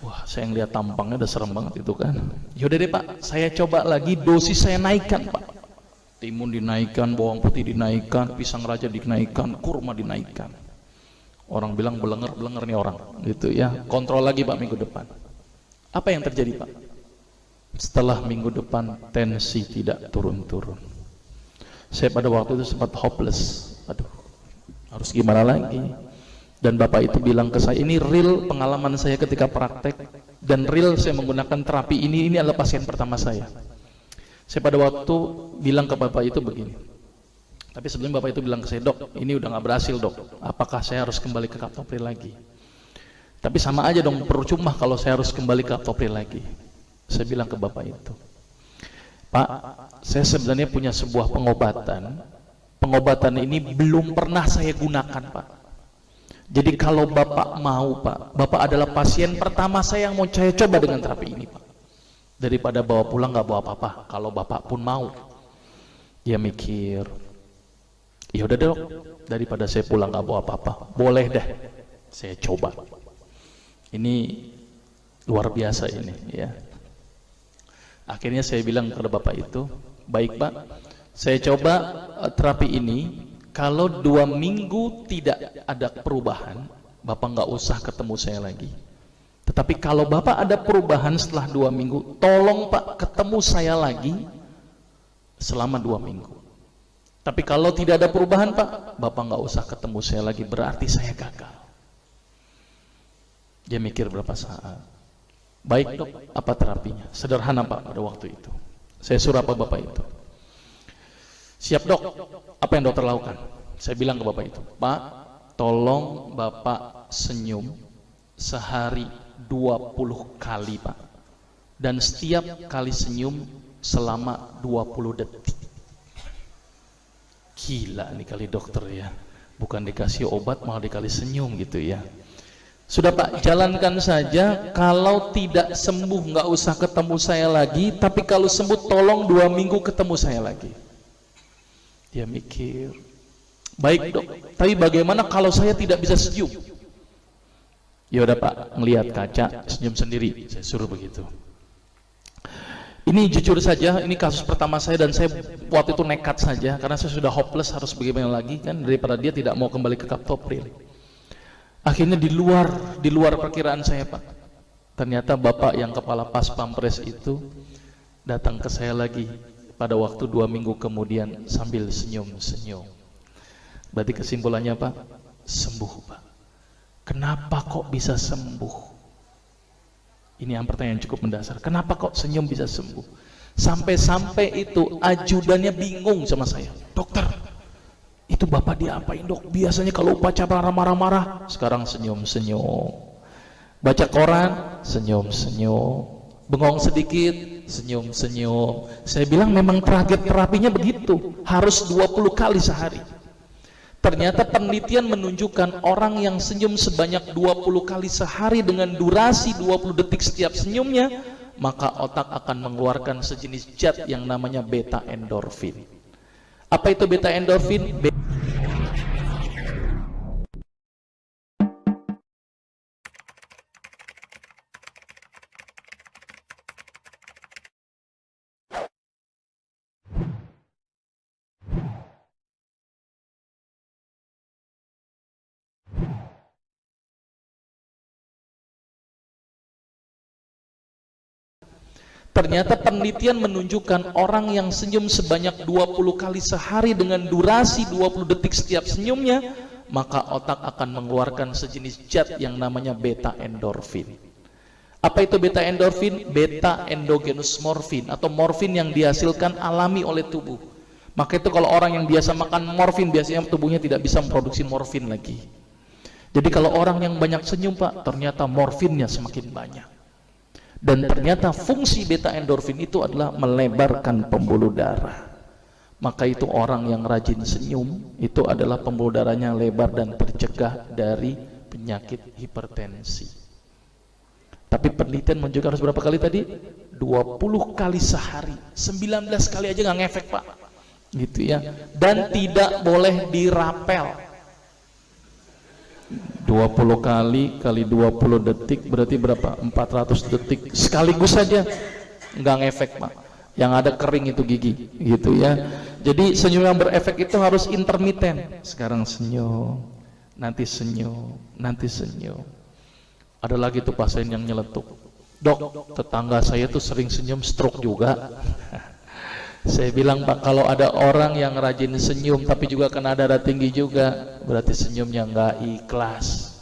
Speaker 1: Wah, saya ngeliat tampangnya udah serem banget itu kan. Yaudah deh, Pak, saya coba lagi, dosis saya naikkan, Pak. Timun dinaikkan, bawang putih dinaikkan, pisang raja dinaikkan, kurma dinaikkan. Orang bilang belenger nih orang, gitu ya. Kontrol lagi, Pak, minggu depan. Apa yang terjadi, Pak? Setelah minggu depan tensi tidak turun-turun. Saya pada waktu itu sempat hopeless. Aduh, harus gimana lagi? Dan bapak itu bilang ke saya, ini real pengalaman saya ketika praktek, dan real saya menggunakan terapi ini adalah pasien pertama saya. Saya pada waktu bilang ke bapak itu begini, tapi sebelum bapak itu bilang ke saya, dok, ini udah nggak berhasil dok, apakah saya harus kembali ke kaptopril lagi? Tapi sama aja dong, percuma kalau saya harus kembali ke kaptopril lagi. Saya bilang ke bapak itu, Pak, saya sebenarnya punya sebuah pengobatan. Pengobatan ini belum pernah saya gunakan, Pak. Jadi kalau bapak mau, Pak, bapak adalah pasien pertama saya yang mau saya coba dengan terapi ini, Pak. Daripada bawa pulang nggak bawa apa-apa, kalau bapak pun mau. Dia mikir, ya udah dok, daripada saya pulang nggak bawa apa-apa, boleh deh, saya coba. Ini luar biasa ini, ya. Akhirnya saya bilang kepada bapak itu, baik Pak, saya coba terapi ini. Kalau 2 minggu tidak ada perubahan, bapak nggak usah ketemu saya lagi. Tetapi kalau bapak ada perubahan setelah 2 minggu, tolong Pak ketemu saya lagi selama 2 minggu. Tapi kalau tidak ada perubahan Pak, bapak nggak usah ketemu saya lagi, berarti saya gagal. Dia mikir berapa saat. Baik dok, apa terapinya? Sederhana Pak pada waktu itu. Saya suruh apa bapak itu? Siap dok, apa yang dokter lakukan? Saya bilang ke bapak itu, Pak, tolong bapak senyum sehari 20 kali Pak. Dan setiap kali senyum selama 20 detik. Gila nih kali dokter ya. Bukan dikasih obat malah dikali senyum gitu ya. Sudah Pak, jalankan saja. Kalau tidak sembuh nggak usah ketemu saya lagi, tapi kalau sembuh tolong 2 minggu ketemu saya lagi. Dia mikir, baik dok, tapi bagaimana kalau saya tidak bisa senyum? Ya udah Pak, ngelihat kaca senyum sendiri, saya suruh begitu. Ini jujur saja, ini kasus pertama saya dan saya waktu itu nekat saja karena saya sudah hopeless, harus bagaimana lagi kan, daripada dia tidak mau kembali ke kaptopril. Akhirnya di luar perkiraan saya Pak. Ternyata bapak yang kepala pas pampres itu datang ke saya lagi pada waktu 2 minggu kemudian sambil senyum-senyum. Berarti kesimpulannya Pak, sembuh Pak. Kenapa kok bisa sembuh? Ini yang pertanyaan cukup mendasar. Kenapa kok senyum bisa sembuh? Sampai-sampai itu ajudannya bingung sama saya. Dokter, itu bapak diapain dok? Biasanya kalau upacara marah-marah, sekarang senyum-senyum. Baca koran, senyum-senyum. Bengong sedikit, senyum-senyum. Saya bilang memang target terapinya begitu, harus 20 kali sehari. Ternyata penelitian menunjukkan orang yang senyum sebanyak 20 kali sehari dengan durasi 20 detik setiap senyumnya, maka otak akan mengeluarkan sejenis zat yang namanya beta endorfin. Apa itu beta endorfin? Ternyata penelitian menunjukkan orang yang senyum sebanyak 20 kali sehari dengan durasi 20 detik setiap senyumnya, maka otak akan mengeluarkan sejenis zat yang namanya beta endorfin. Apa itu beta endorfin? Beta endogenous morfin atau morfin yang dihasilkan alami oleh tubuh. Maka itu kalau orang yang biasa makan morfin, biasanya tubuhnya tidak bisa memproduksi morfin lagi. Jadi kalau orang yang banyak senyum Pak, ternyata morfinnya semakin banyak. Dan ternyata fungsi beta endorfin itu adalah melebarkan pembuluh darah. Maka itu orang yang rajin senyum, itu adalah pembuluh darahnya lebar dan tercegah dari penyakit hipertensi. Tapi penelitian menunjukkan harus berapa kali tadi? 20 kali sehari. 19 kali aja nggak ngefek Pak. Gitu ya. Dan tidak boleh dirapel. 20 kali 20 detik berarti berapa? 400 detik sekaligus saja, nggak ngefek Pak. Yang ada kering itu gigi, gitu ya. Jadi senyum yang berefek itu harus intermiten. Sekarang senyum, nanti senyum, nanti senyum. Ada lagi tuh pasien yang nyeletuk, Dok, tetangga saya tuh sering senyum stroke juga. Saya bilang, Pak, kalau ada orang yang rajin senyum tapi juga kena darah tinggi juga, berarti senyumnya nggak ikhlas.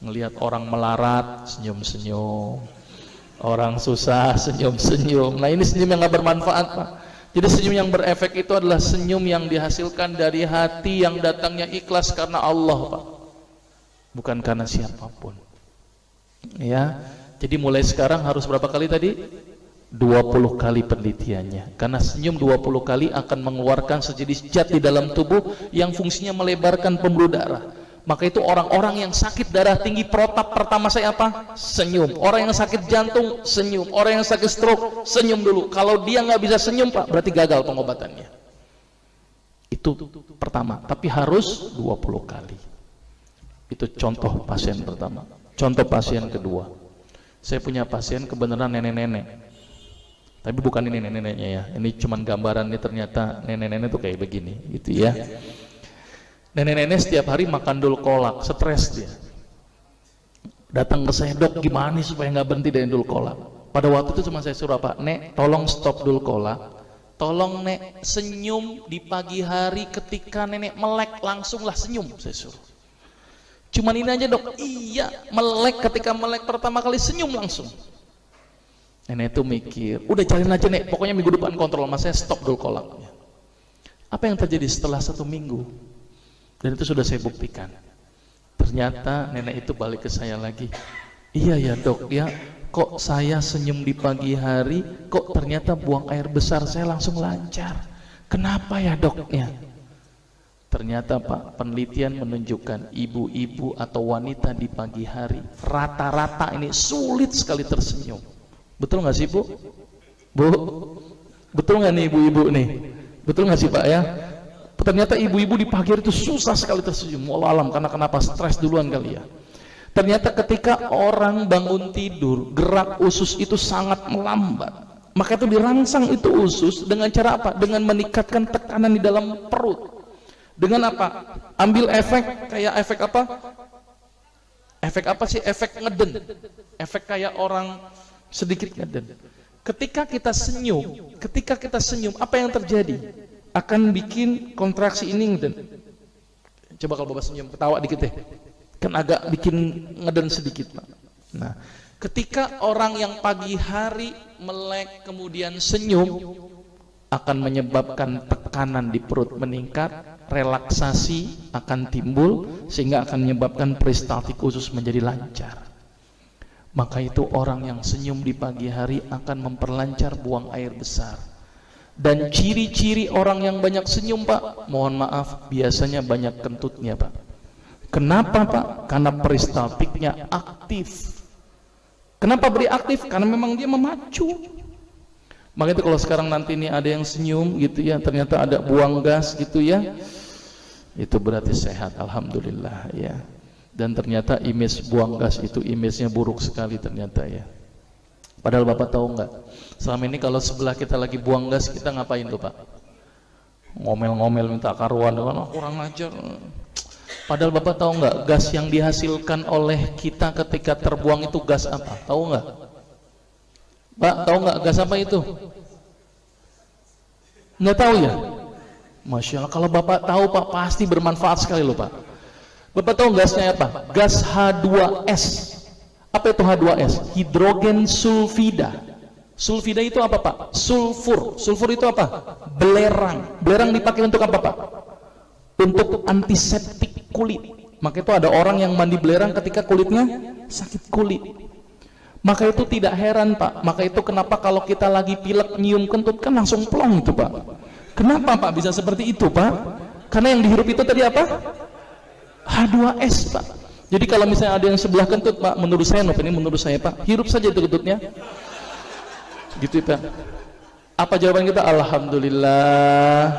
Speaker 1: Ngelihat orang melarat, senyum-senyum. Orang susah, senyum-senyum. Nah, ini senyum yang nggak bermanfaat, Pak. Jadi senyum yang berefek itu adalah senyum yang dihasilkan dari hati yang datangnya ikhlas karena Allah, Pak. Bukan karena siapapun. Ya. Jadi mulai sekarang harus berapa kali tadi? 20 kali penelitiannya. Karena senyum 20 kali akan mengeluarkan sejenis zat di dalam tubuh yang fungsinya melebarkan pembuluh darah. Maka itu orang-orang yang sakit darah tinggi protap pertama saya apa? Senyum. Orang yang sakit jantung, senyum. Orang yang sakit stroke, senyum dulu. Kalau dia nggak bisa senyum, Pak, berarti gagal pengobatannya. Itu pertama. Tapi harus 20 kali. Itu contoh pasien pertama. Contoh pasien kedua. Saya punya pasien kebenaran nenek-nenek, tapi bukan ini nenek-neneknya ya, ini cuman gambaran. Ini ternyata nenek-nenek tuh kayak begini gitu ya. Nenek-nenek setiap hari makan dul kolak, stres dia. Datang ke saya, Dok, gimana nih supaya nggak berhenti dari dul kolak? Pada waktu itu cuma saya suruh apa? Nek, tolong stop dul kolak. Tolong Nek senyum di pagi hari ketika nenek melek, langsunglah senyum, saya suruh. Cuman ini aja, Dok. Iya, melek, ketika melek pertama kali senyum langsung. Nenek itu mikir, udah cariin aja Nek, pokoknya minggu depan kontrol sama saya, stop dulu kolaknya. Apa yang terjadi setelah 1 minggu? Dan itu sudah saya buktikan. Ternyata nenek itu balik ke saya lagi. Iya ya, Dok, ya, kok saya senyum di pagi hari, kok ternyata buang air besar saya langsung lancar. Kenapa ya, Dok? Ya. Ternyata, Pak, penelitian menunjukkan ibu-ibu atau wanita di pagi hari rata-rata ini sulit sekali tersenyum. Betul nggak sih, Bu? Bu, betul nggak nih ibu-ibu nih? Betul nggak sih, Pak, ya? Ternyata ibu-ibu di pagi hari itu susah sekali tersenyum. Wallah alam, karena kenapa? Stres duluan kali ya. Ternyata ketika orang bangun tidur, gerak usus itu sangat melambat. Maka itu dirangsang itu usus dengan cara apa? Dengan meningkatkan tekanan di dalam perut. Dengan apa? Ambil efek, kayak efek apa? Efek apa sih? Efek ngeden. Efek kayak orang sedikit ngeden. Ketika kita senyum, apa yang terjadi? Akan bikin kontraksi ini ngeden. Coba kalau Bapak senyum, ketawa dikit deh. Kan agak bikin ngeden sedikit, Pak. Nah, ketika orang yang pagi hari melek kemudian senyum, akan menyebabkan tekanan di perut meningkat, relaksasi akan timbul, sehingga akan menyebabkan peristaltik usus menjadi lancar. Maka itu orang yang senyum di pagi hari akan memperlancar buang air besar. Dan ciri-ciri orang yang banyak senyum, Pak, mohon maaf, biasanya banyak kentutnya, Pak. Kenapa, Pak? Karena peristaltiknya aktif. Kenapa beri aktif? Karena memang dia memacu. Maka itu kalau sekarang nanti ini ada yang senyum gitu ya, ternyata ada buang gas gitu ya, itu berarti sehat, alhamdulillah ya. Dan ternyata image buang gas itu image-nya buruk sekali ternyata ya. Padahal Bapak tahu nggak, selama ini kalau sebelah kita lagi buang gas, kita ngapain tuh, Pak? Ngomel-ngomel minta karuan, kurang ajar. Padahal Bapak tahu nggak, gas yang dihasilkan oleh kita ketika terbuang itu gas apa? Tahu nggak? Pak, tahu nggak gas apa itu? Nggak tahu ya? Masya Allah, kalau Bapak tahu, Pak, pasti bermanfaat sekali loh, Pak. Bapak tahu gasnya apa? Gas H2S. Apa itu H2S? Hidrogen sulfida. Sulfida itu apa, Pak? Sulfur. Sulfur itu apa? Belerang. Belerang dipakai untuk apa, Pak? Untuk antiseptik kulit. Maka itu ada orang yang mandi belerang ketika kulitnya sakit kulit. Maka itu tidak heran, Pak. Maka itu kenapa kalau kita lagi pilek nyium kentut kan langsung plong itu, Pak. Kenapa, Pak, bisa seperti itu, Pak? Karena yang dihirup itu tadi apa? H2S, Pak. Jadi kalau misalnya ada yang sebelah kentut, Pak, menurut saya, ini menurut saya, Pak, hirup saja itu kentutnya. Gitu, Pak. Apa jawaban kita? Alhamdulillah,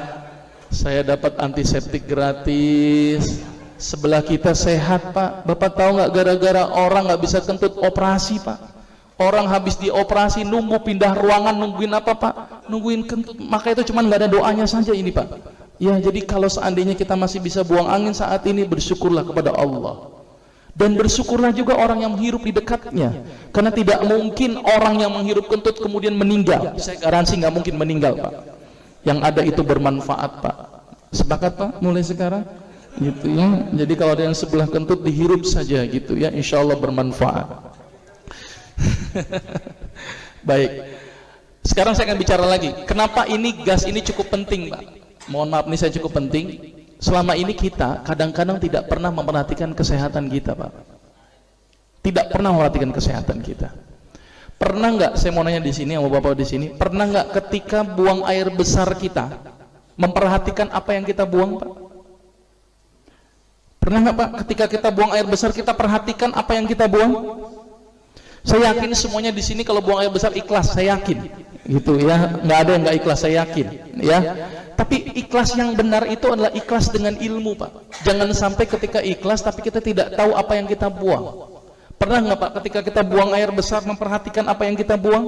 Speaker 1: saya dapat antiseptik gratis. Sebelah kita sehat, Pak. Bapak tahu nggak, gara-gara orang nggak bisa kentut operasi, Pak. Orang habis dioperasi nunggu pindah ruangan, nungguin apa, Pak? Nungguin kentut. Maka itu cuma nggak ada doanya saja ini, Pak. Ya, jadi kalau seandainya kita masih bisa buang angin saat ini, bersyukurlah kepada Allah. Dan bersyukurlah juga orang yang menghirup di dekatnya, karena tidak mungkin orang yang menghirup kentut kemudian meninggal. Saya garansi nggak mungkin meninggal, Pak. Yang ada itu bermanfaat, Pak. Sepakat, Pak? Mulai sekarang gitu ya. Jadi kalau ada yang sebelah kentut dihirup saja gitu ya, insya Allah bermanfaat. Baik, sekarang saya akan bicara lagi kenapa ini gas ini cukup penting, Pak. Mohon maaf nih, saya cukup penting. Selama ini kita kadang-kadang tidak pernah memperhatikan kesehatan kita, Pak. Tidak pernah memperhatikan kesehatan kita. Pernah nggak, saya mau nanya di sini sama Bapak di sini, pernah nggak ketika buang air besar kita memperhatikan apa yang kita buang, Pak? Pernah nggak, Pak, ketika kita buang air besar kita perhatikan apa yang kita buang? Saya yakin semuanya di sini kalau buang air besar ikhlas, saya yakin, gitu ya. Nggak ada yang nggak ikhlas, saya yakin, ya. Tapi ikhlas yang benar itu adalah ikhlas dengan ilmu, Pak. Jangan sampai ketika ikhlas tapi kita tidak tahu apa yang kita buang. Pernah nggak, Pak, ketika kita buang air besar memperhatikan apa yang kita buang?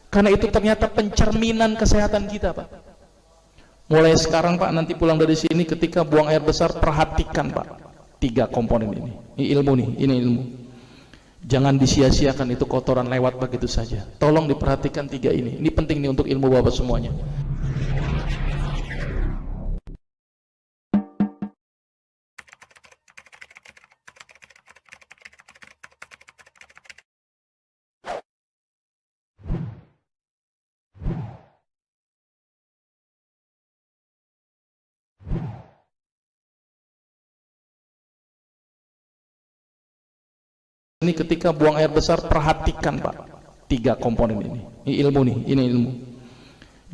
Speaker 1: Karena itu ternyata pencerminan kesehatan kita, Pak. Mulai sekarang, Pak, nanti pulang dari sini ketika buang air besar perhatikan, Pak, 3 komponen ini. Ini ilmu nih, ini ilmu. Jangan disia-siakan itu kotoran lewat begitu saja. Tolong diperhatikan 3 ini. Ini penting nih untuk ilmu Bapak semuanya. Ini ketika buang air besar perhatikan, Pak, 3 komponen ini. Ini ilmu nih, ini ilmu.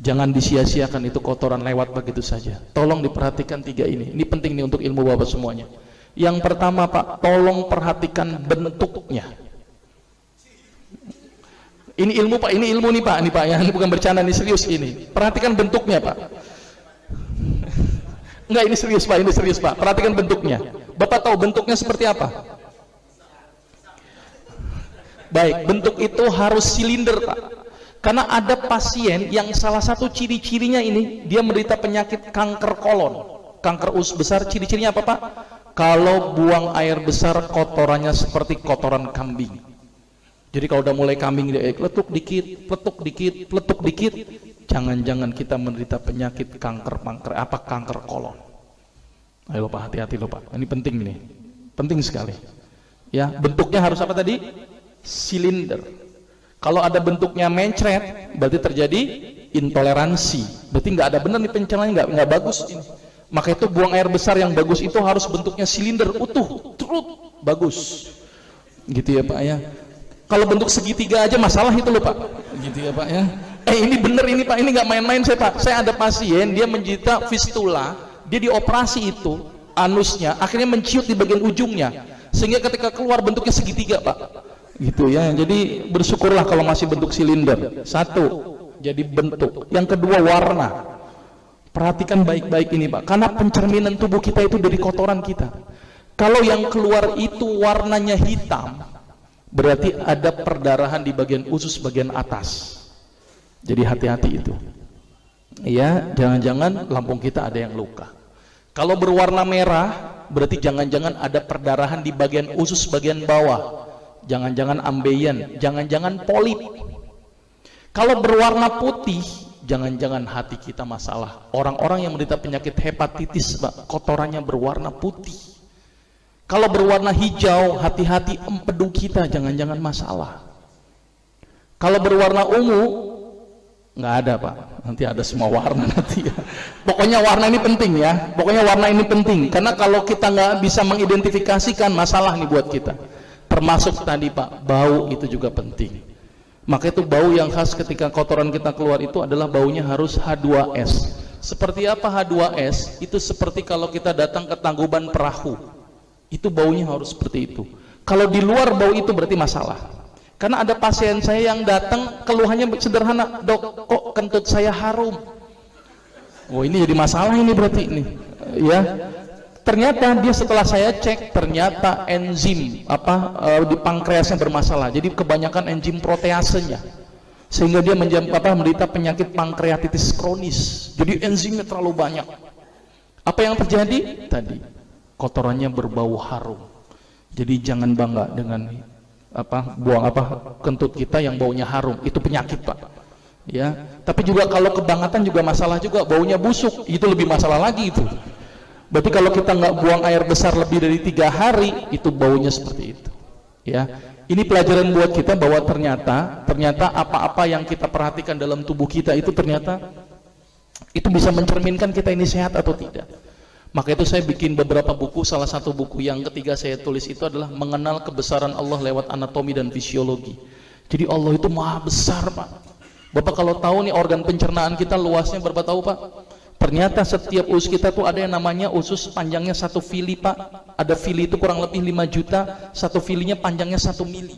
Speaker 1: Jangan disia-siakan itu kotoran lewat begitu saja. Tolong diperhatikan 3 ini. Ini penting nih untuk ilmu Bapak semuanya. Yang pertama, Pak, tolong perhatikan bentuknya. Ini ilmu, Pak, ini ilmu nih, Pak, ini, Pak, ya, ini bukan bercanda, ini serius ini. Perhatikan bentuknya, Pak. Enggak, ini serius, Pak, ini serius, Pak. Perhatikan bentuknya. Bapak tahu bentuknya seperti apa? Baik, bentuk itu harus silinder, Pak. Karena ada pasien yang salah satu ciri-cirinya ini, dia menderita penyakit kanker kolon, kanker usus besar. Ciri-cirinya apa, Pak? Kalau buang air besar kotorannya seperti kotoran kambing. Jadi kalau udah mulai kambing dia peletuk dikit, peletuk dikit, peletuk dikit, jangan-jangan kita menderita penyakit kanker kolon. Ayo Pak, hati-hati loh, Pak. Ini penting nih, penting sekali. Ya, bentuknya harus apa tadi? Silinder. Kalau ada bentuknya mencret, berarti terjadi intoleransi. Berarti nggak ada benar nih pencernaan, nggak bagus ini. Maka itu buang air besar yang bagus itu harus bentuknya silinder, utuh, trut, bagus. Gitu ya, Pak, ya. Kalau bentuk segitiga aja masalah itu loh, Pak. Gitu ya, Pak, ya. Ini bener ini, Pak, ini nggak main-main saya, Pak. Saya ada pasien, dia menderita fistula, dia dioperasi itu anusnya, akhirnya menciut di bagian ujungnya, sehingga ketika keluar bentuknya segitiga, Pak. Gitu ya. Jadi bersyukurlah kalau masih bentuk silinder. 1, jadi bentuk. Yang kedua, warna. Perhatikan baik-baik ini, Pak, karena pencerminan tubuh kita itu dari kotoran kita. Kalau yang keluar itu warnanya hitam, berarti ada perdarahan di bagian usus bagian atas. Jadi hati-hati itu. Ya, jangan-jangan lambung kita ada yang luka. Kalau berwarna merah, berarti jangan-jangan ada perdarahan di bagian usus bagian bawah. Jangan-jangan ambeien, jangan-jangan polip. Kalau berwarna putih, jangan-jangan hati kita masalah. Orang-orang yang menderita penyakit hepatitis, Pak, kotorannya berwarna putih. Kalau berwarna hijau, hati-hati empedu kita, jangan-jangan masalah. Kalau berwarna ungu, nggak ada, Pak. Nanti ada semua warna nanti ya. Pokoknya warna ini penting ya. Pokoknya warna ini penting, karena kalau kita nggak bisa mengidentifikasikan, masalah nih buat kita. Termasuk tadi, Pak, bau itu juga penting. Maka itu bau yang khas ketika kotoran kita keluar itu adalah baunya harus H2S. Seperti apa H2S? Itu seperti kalau kita datang ke Tangkuban Perahu, itu baunya harus seperti itu. Kalau di luar bau itu berarti masalah. Karena ada pasien saya yang datang keluhannya sederhana, Dok, kok kentut saya harum. Oh, ini jadi masalah ini berarti ini, ya. Ternyata dia setelah saya cek, ternyata enzim di pankreasnya bermasalah. Jadi kebanyakan enzim proteasenya, sehingga dia menderita penyakit pankreatitis kronis. Jadi enzimnya terlalu banyak. Apa yang terjadi? Tadi kotorannya berbau harum. Jadi jangan bangga dengan buang kentut kita yang baunya harum, itu penyakit Pak. Ya, tapi juga kalau kebangatan juga masalah juga, baunya busuk, itu lebih masalah lagi itu. Berarti kalau kita nggak buang air besar lebih dari 3 hari, itu baunya seperti itu. Ya, ini pelajaran buat kita bahwa ternyata apa-apa yang kita perhatikan dalam tubuh kita itu ternyata itu bisa mencerminkan kita ini sehat atau tidak. Maka itu saya bikin beberapa buku. Salah satu buku yang ketiga saya tulis itu adalah mengenal kebesaran Allah lewat anatomi dan fisiologi. Jadi Allah itu maha besar Pak. Bapak kalau tahu nih organ pencernaan kita luasnya berapa tahu Pak? Ternyata setiap usus kita tuh ada yang namanya usus panjangnya 1 fili Pak. Ada fili itu kurang lebih 5 juta, 1 filinya panjangnya 1 mili.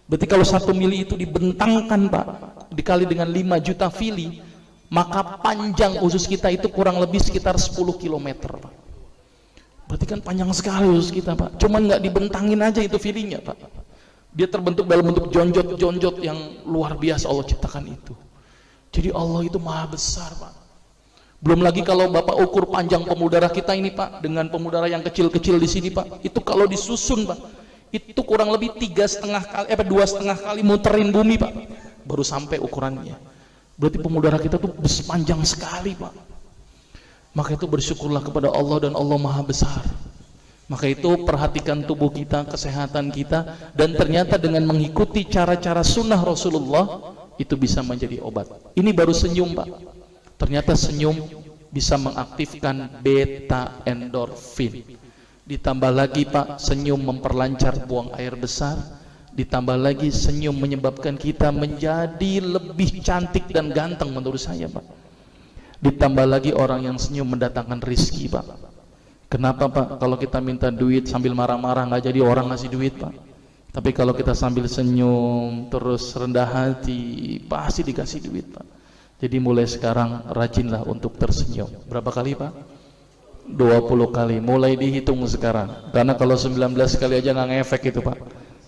Speaker 1: Berarti kalau 1 mili itu dibentangkan Pak, dikali dengan 5 juta fili, maka panjang usus kita itu kurang lebih sekitar 10 km Pak. Berarti kan panjang sekali usus kita Pak. Cuman nggak dibentangin aja itu filinya Pak. Dia terbentuk dalam bentuk jonjot-jonjot yang luar biasa Allah ciptakan itu. Jadi Allah itu maha besar Pak. Belum lagi kalau Bapak ukur panjang pembuluh darah kita ini Pak, dengan pembuluh darah yang kecil-kecil di sini Pak, itu kalau disusun Pak, itu kurang lebih 2,5 kali muterin bumi Pak, baru sampai ukurannya. Berarti pembuluh darah kita tuh panjang sekali Pak. Maka itu bersyukurlah kepada Allah, dan Allah maha besar. Maka itu perhatikan tubuh kita, kesehatan kita, dan ternyata dengan mengikuti cara-cara sunnah Rasulullah itu bisa menjadi obat. Ini baru senyum Pak. Ternyata senyum bisa mengaktifkan beta endorfin. Ditambah lagi Pak, senyum memperlancar buang air besar. Ditambah lagi senyum menyebabkan kita menjadi lebih cantik dan ganteng menurut saya Pak. Ditambah lagi orang yang senyum mendatangkan rizki Pak. Kenapa Pak? Kalau kita minta duit sambil marah-marah nggak jadi orang ngasih duit Pak. Tapi kalau kita sambil senyum terus rendah hati pasti dikasih duit Pak. Jadi mulai sekarang rajinlah untuk tersenyum. Berapa kali Pak? 20 kali. Mulai dihitung sekarang. Karena kalau 19 kali aja nggak ngefek itu Pak.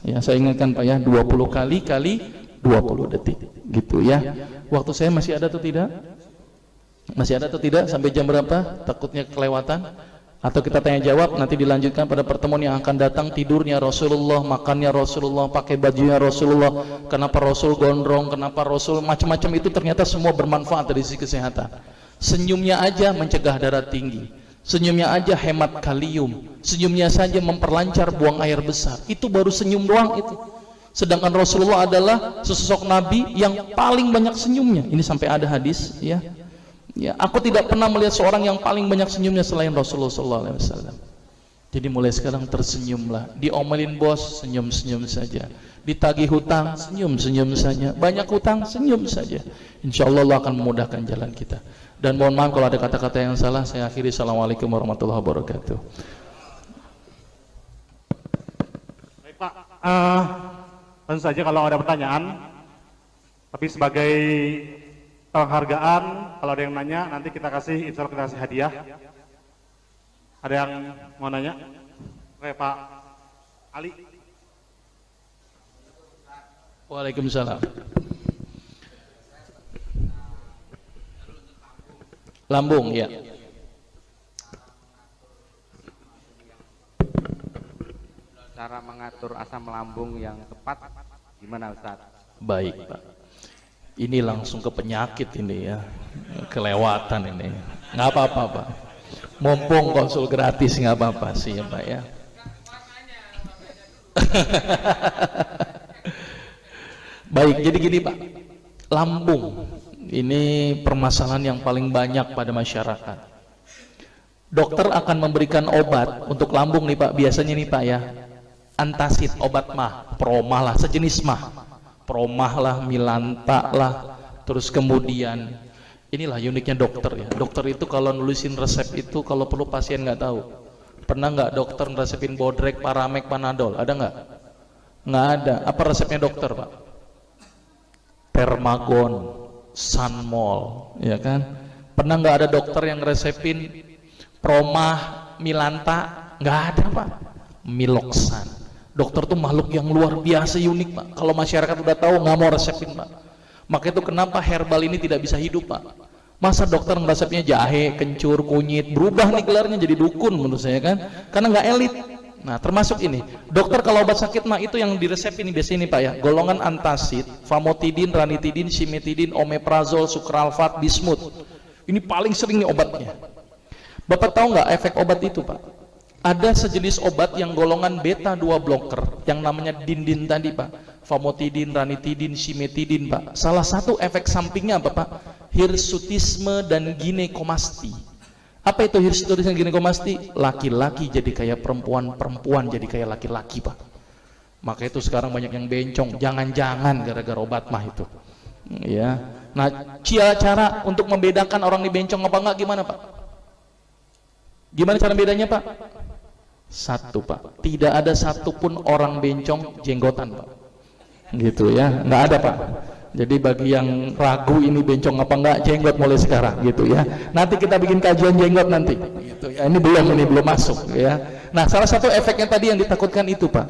Speaker 1: Ya, saya ingatkan Pak ya, 20 kali 20 detik gitu ya. Waktu saya masih ada atau tidak? Masih ada atau tidak? Sampai jam berapa? Takutnya kelewatan? Atau kita tanya jawab, nanti dilanjutkan pada pertemuan yang akan datang. Tidurnya Rasulullah, makannya Rasulullah, pakai bajunya Rasulullah, kenapa Rasul gondrong, kenapa Rasul macam-macam, itu ternyata semua bermanfaat dari sisi kesehatan. Senyumnya aja mencegah darah tinggi, senyumnya aja hemat kalium, senyumnya saja memperlancar buang air besar. Itu baru senyum doang itu. Sedangkan Rasulullah adalah sesosok Nabi yang paling banyak senyumnya. Ini sampai ada hadis ya. Ya, aku tidak pernah melihat seorang yang paling banyak senyumnya selain Rasulullah SAW. Jadi mulai sekarang tersenyumlah. Diomelin bos, senyum-senyum saja. Ditagih hutang, senyum-senyum saja. Banyak hutang, senyum saja. Insya Allah Allah akan memudahkan jalan kita. Dan mohon maaf kalau ada kata-kata yang salah. Saya akhiri. Assalamualaikum warahmatullahi wabarakatuh.
Speaker 2: Baik Pak, tentu saja kalau ada pertanyaan, tapi sebagai penghargaan, kalau ada yang nanya nanti kita kasih, insya Allah kita kasih hadiah. Ada yang mau nanya? Oke Pak Ali.
Speaker 1: Waalaikumsalam. Lambung ya.
Speaker 3: Cara mengatur asam lambung yang tepat gimana Ustaz?
Speaker 1: Baik Pak. Ini langsung ke penyakit ini ya, kelewatan ini. Nggak apa-apa Pak. Mumpung konsul gratis nggak apa-apa sih ya Pak ya. Baik, jadi gini Pak. Lambung ini permasalahan yang paling banyak pada masyarakat. Dokter akan memberikan obat untuk lambung nih Pak. Biasanya nih Pak ya, antasid, obat mah, promah lah, sejenis mah. Promah lah, Milanta lah, terus kemudian inilah uniknya dokter ya. Dokter itu kalau nulisin resep itu kalau perlu pasien nggak tahu. Pernah nggak dokter resepin Bodrek, Paramek, Panadol? Ada nggak? Nggak ada. Apa resepnya dokter Pak? Termagon, Sanmol, ya kan? Pernah nggak ada dokter yang resepin Promah, Milanta? Nggak ada Pak. Miloxan. Dokter tuh makhluk yang luar biasa unik Pak. Kalau masyarakat udah tahu nggak mau resepin Pak. Maka itu kenapa herbal ini tidak bisa hidup Pak. Masa dokter resepnya jahe, kencur, kunyit, berubah nih gelarnya jadi dukun menurut saya kan. Karena nggak elit. Nah, termasuk ini. Dokter kalau obat sakit mah itu yang diresep ini biasanya ini Pak ya. Golongan antacid, famotidin, ranitidin, simetidin, omeprazol, sukralfat, bismut. Ini paling sering nih obatnya. Bapak tahu nggak efek obat itu Pak? Ada sejenis obat yang golongan beta 2 blocker yang namanya dindin tadi Pak. Famotidin, ranitidin, simetidin Pak. Salah satu efek sampingnya apa Pak? Hirsutisme dan ginekomasti. Apa itu hirsutisme dan ginekomasti? Laki-laki jadi kayak perempuan, perempuan jadi kayak laki-laki Pak. Maka itu sekarang banyak yang bencong. Jangan-jangan gara-gara obat mah itu. Ya. Nah, cara untuk membedakan orang ini bencong apa enggak gimana Pak? Gimana cara bedanya Pak? Satu Pak, tidak ada satupun orang bencong jenggotan Pak. Gitu ya, nggak ada Pak. Jadi bagi yang ragu ini bencong apa enggak, jenggot mulai sekarang gitu ya. Nanti kita bikin kajian jenggot nanti. Gitu ya. Ini belum masuk ya. Nah, salah satu efeknya tadi yang ditakutkan itu Pak.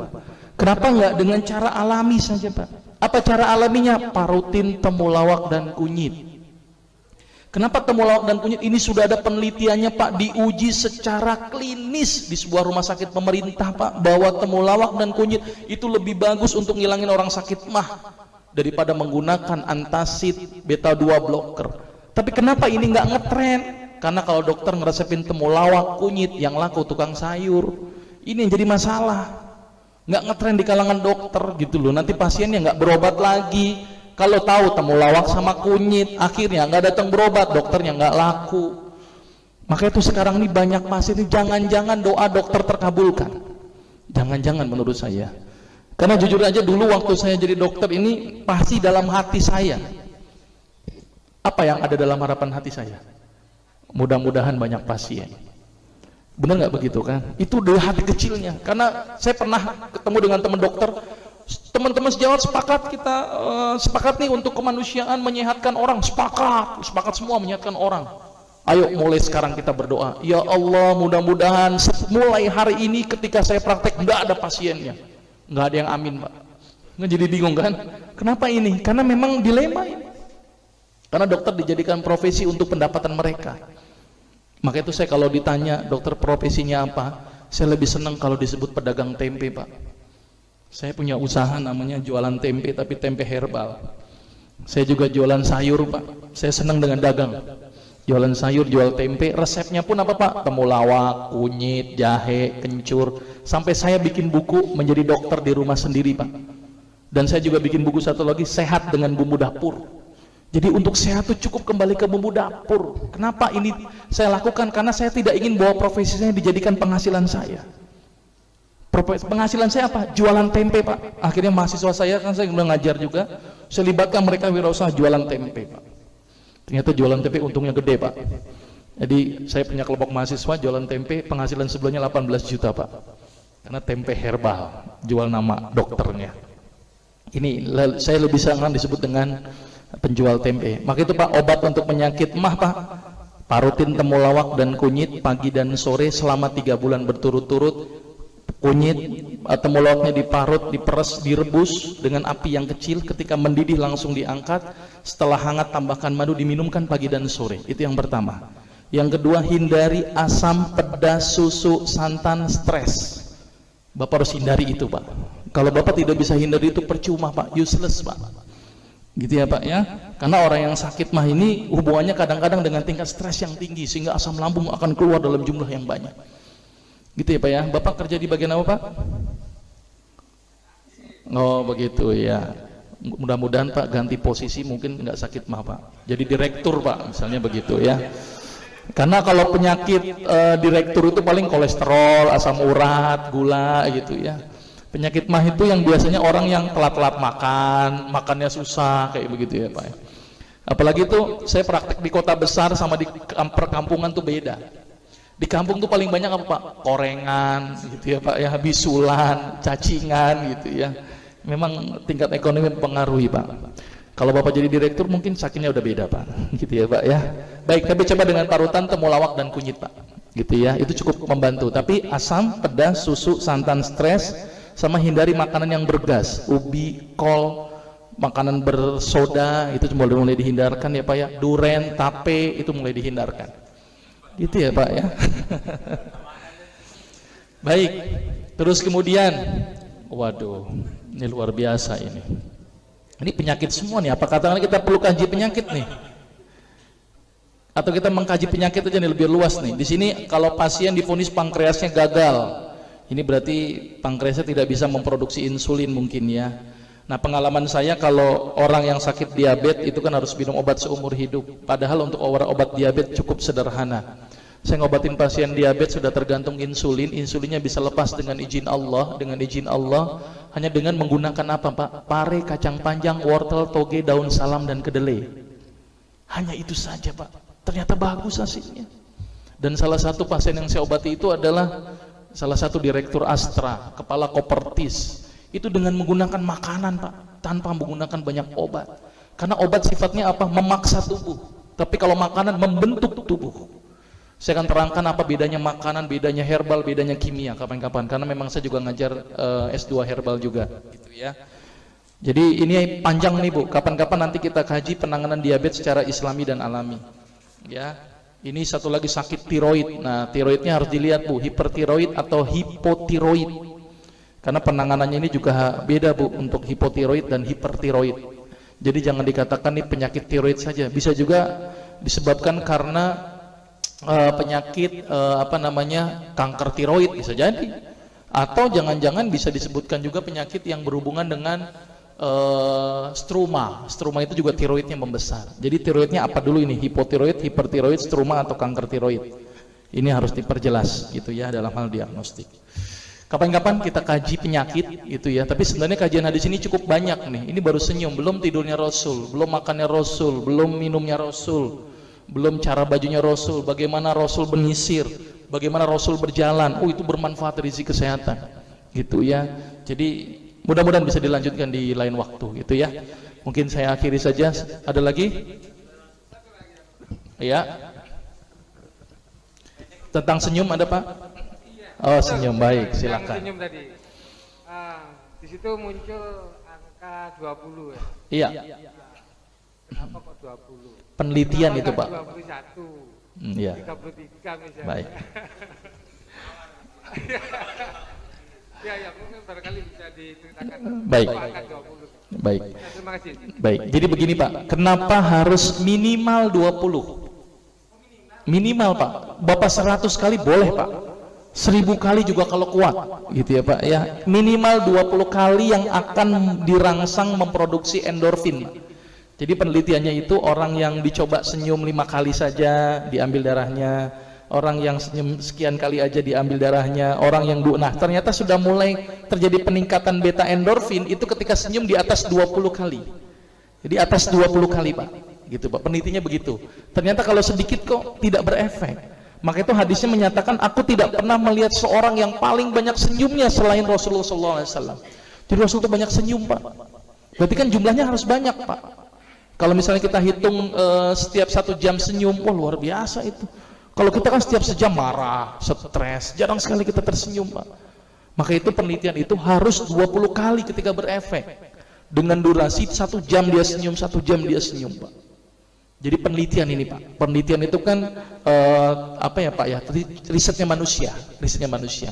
Speaker 1: Kenapa enggak dengan cara alami saja Pak? Apa cara alaminya? Parutin, temulawak dan kunyit. Kenapa temulawak dan kunyit ini sudah ada penelitiannya Pak, diuji secara klinis di sebuah rumah sakit pemerintah Pak, bahwa temulawak dan kunyit itu lebih bagus untuk ngilangin orang sakit mah daripada menggunakan antacid, beta 2 blocker. Tapi kenapa ini nggak ngetren? Karena kalau dokter ngeresepin temulawak, kunyit, yang laku tukang sayur. Ini yang jadi masalah. Nggak ngetren di kalangan dokter gitu loh. Nanti pasiennya nggak berobat lagi. Kalau tahu temulawak sama kunyit, akhirnya nggak datang berobat, dokternya nggak laku. Maka itu sekarang ini banyak pasien ini jangan-jangan doa dokter terkabulkan. Jangan-jangan menurut saya. Karena jujur aja dulu waktu saya jadi dokter ini pasti dalam hati saya. Apa yang ada dalam harapan hati saya? Mudah-mudahan banyak pasien. Benar nggak begitu kan? Itu dari hati kecilnya. Karena saya pernah ketemu dengan teman dokter. Teman-teman sejawat sepakat kita sepakat nih untuk kemanusiaan menyehatkan orang, sepakat semua menyehatkan orang. Ayo mulai sekarang kita berdoa, ya Allah mudah-mudahan mulai hari ini ketika saya praktek nggak ada pasiennya, nggak ada yang amin Pak. Nggak jadi bingung kan? Kenapa ini? Karena memang dilema ini. Karena dokter dijadikan profesi untuk pendapatan mereka. Maka itu saya kalau ditanya dokter profesinya apa, saya lebih senang kalau disebut pedagang tempe Pak. Saya punya usaha namanya jualan tempe, tapi tempe herbal. Saya juga jualan sayur Pak. Saya senang dengan dagang. Jualan sayur, jual tempe. Resepnya pun apa Pak? Temulawak, kunyit, jahe, kencur. Sampai saya bikin buku menjadi dokter di rumah sendiri Pak. Dan saya juga bikin buku satu lagi, sehat dengan bumbu dapur. Jadi untuk sehat itu cukup kembali ke bumbu dapur. Kenapa ini saya lakukan? Karena saya tidak ingin bahwa profesi saya dijadikan penghasilan saya. Penghasilan saya apa? Jualan tempe Pak. Akhirnya mahasiswa saya kan saya udah ngajar juga, saya libatkan mereka wirausaha jualan tempe Pak. Ternyata jualan tempe untungnya gede Pak. Jadi saya punya kelompok mahasiswa jualan tempe, penghasilan sebulannya 18 juta Pak. Karena tempe herbal, jual nama dokternya. Ini saya lebih sangat disebut dengan penjual tempe. Maka itu Pak, obat untuk penyakit mah Pak, parutin temulawak dan kunyit pagi dan sore selama 3 bulan berturut-turut. Kunyit temulawaknya diparut, diperes, direbus dengan api yang kecil. Ketika mendidih langsung diangkat. Setelah hangat tambahkan madu, diminumkan pagi dan sore. Itu yang pertama. Yang kedua, hindari asam, pedas, susu, santan, stres. Bapak harus hindari itu Pak. Kalau Bapak tidak bisa hindari itu percuma Pak, useless Pak. Gitu ya Pak ya. Karena orang yang sakit mah ini hubungannya kadang-kadang dengan tingkat stres yang tinggi, sehingga asam lambung akan keluar dalam jumlah yang banyak. Gitu ya Pak ya. Bapak kerja di bagian apa Pak? Oh begitu ya. Mudah-mudahan Pak ganti posisi, mungkin nggak sakit mah Pak. Jadi direktur Pak, misalnya begitu ya. Karena kalau penyakit direktur itu paling kolesterol, asam urat, gula gitu ya. Penyakit mah itu yang biasanya orang yang telat-telat makan, makannya susah kayak begitu ya Pak ya. Apalagi itu saya praktek di kota besar sama di perkampungan tuh beda. Di kampung tuh paling banyak apa Pak? Korengan gitu ya Pak ya, bisulan, cacingan gitu ya. Memang tingkat ekonomi mempengaruhi Pak. Kalau Bapak jadi direktur mungkin sakitnya udah beda Pak. Gitu ya Pak ya. Baik, tapi coba dengan parutan temulawak dan kunyit Pak. Gitu ya, itu cukup membantu. Tapi asam, pedas, susu, santan, stres, sama hindari makanan yang bergas, ubi, kol, makanan bersoda itu mulai dihindarkan ya Pak ya. Duren, tape itu mulai dihindarkan. Gitu ya Pak ya. Baik, Terus kemudian, waduh, ini luar biasa ini. Ini penyakit semua nih. Apa katakanlah kita perlu kaji penyakit nih? Atau kita mengkaji penyakit aja nih lebih luas nih. Di sini kalau pasien divonis pankreasnya gagal, ini berarti pankreasnya tidak bisa memproduksi insulin mungkin ya. Nah, pengalaman saya kalau orang yang sakit diabetes itu kan harus minum obat seumur hidup. Padahal untuk obat diabetes cukup sederhana. Saya ngobatin pasien diabetes sudah tergantung insulin, insulinnya bisa lepas dengan izin Allah, hanya dengan menggunakan apa Pak? Pare, kacang panjang, wortel, toge, daun salam dan kedelai. Hanya itu saja Pak. Ternyata bagus hasilnya. Dan salah satu pasien yang saya obati itu adalah salah satu direktur Astra, kepala Kopertis. Itu dengan menggunakan makanan Pak, tanpa menggunakan banyak obat. Karena obat sifatnya apa? Memaksa tubuh. Tapi kalau makanan membentuk tubuh. Saya akan terangkan apa bedanya makanan, bedanya herbal, bedanya kimia kapan-kapan. Karena memang saya juga ngajar S2 herbal juga, gitu ya. Jadi ini panjang nih Bu. Kapan-kapan nanti kita kaji penanganan diabetes secara Islami dan alami. Ya, ini satu lagi sakit tiroid. Nah, tiroidnya harus dilihat Bu, hipertiroid atau hipotiroid. Karena penanganannya ini juga beda Bu untuk hipotiroid dan hipertiroid. Jadi jangan dikatakan ini penyakit tiroid saja. Bisa juga disebabkan karena penyakit kanker tiroid bisa jadi. Atau jangan-jangan bisa disebutkan juga penyakit yang berhubungan dengan struma. Struma itu juga tiroidnya membesar. Jadi tiroidnya apa dulu ini? Hipotiroid, hipertiroid, struma atau kanker tiroid. Ini harus diperjelas gitu ya dalam hal diagnostik. Kapan-kapan kita kaji penyakit itu ya. Tapi sebenarnya kajian hadis ini cukup banyak nih. Ini baru senyum, belum tidurnya Rasul, belum makannya Rasul, belum minumnya Rasul, belum cara bajunya Rasul, bagaimana Rasul menyisir, bagaimana Rasul berjalan. Oh, itu bermanfaat dari sisi kesehatan. Gitu ya. Jadi mudah-mudahan bisa dilanjutkan di lain waktu gitu ya. Mungkin saya akhiri saja. Ada lagi? Ya. Tentang senyum ada Pak? Oh, senyum, baik, silakan.
Speaker 4: Senyum tadi. Di situ muncul angka 20 ya.
Speaker 1: Iya.
Speaker 4: Kenapa kok 20?
Speaker 1: Penelitian
Speaker 4: kenapa
Speaker 1: itu Pak.
Speaker 4: 21.
Speaker 1: Iya.
Speaker 4: 33 misalnya.
Speaker 1: Baik.
Speaker 4: Ya, mungkin barangkali bisa diceritakan.
Speaker 1: Baik.
Speaker 4: Angka 20.
Speaker 1: Baik.
Speaker 4: Ya, terima kasih.
Speaker 1: Baik. Jadi begini Pak, kenapa harus minimal 20? Minimal Pak. Bapak 100 kali boleh Pak. 1000 kali juga kalau kuat gitu ya Pak ya. Minimal 20 kali yang akan dirangsang memproduksi endorfin. Jadi penelitiannya itu orang yang dicoba senyum 5 kali saja diambil darahnya, orang yang senyum sekian kali aja diambil darahnya, orang yang nah ternyata sudah mulai terjadi peningkatan beta endorfin itu ketika senyum di atas 20 kali. Jadi atas 20 kali Pak. Gitu Pak, penelitiannya begitu. Ternyata kalau sedikit kok tidak berefek. Maka itu hadisnya menyatakan aku tidak pernah melihat seorang yang paling banyak senyumnya selain Rasulullah SAW. Jadi Rasul itu banyak senyum Pak. Berarti kan jumlahnya harus banyak Pak. Kalau misalnya kita hitung setiap 1 jam senyum, wah luar biasa itu. Kalau kita kan setiap sejam marah, stres, jarang sekali kita tersenyum Pak. Maka itu penelitian itu harus 20 kali ketika berefek. Dengan durasi 1 jam dia senyum, 1 jam dia senyum Pak. Jadi penelitian ini Pak, penelitian itu kan risetnya manusia,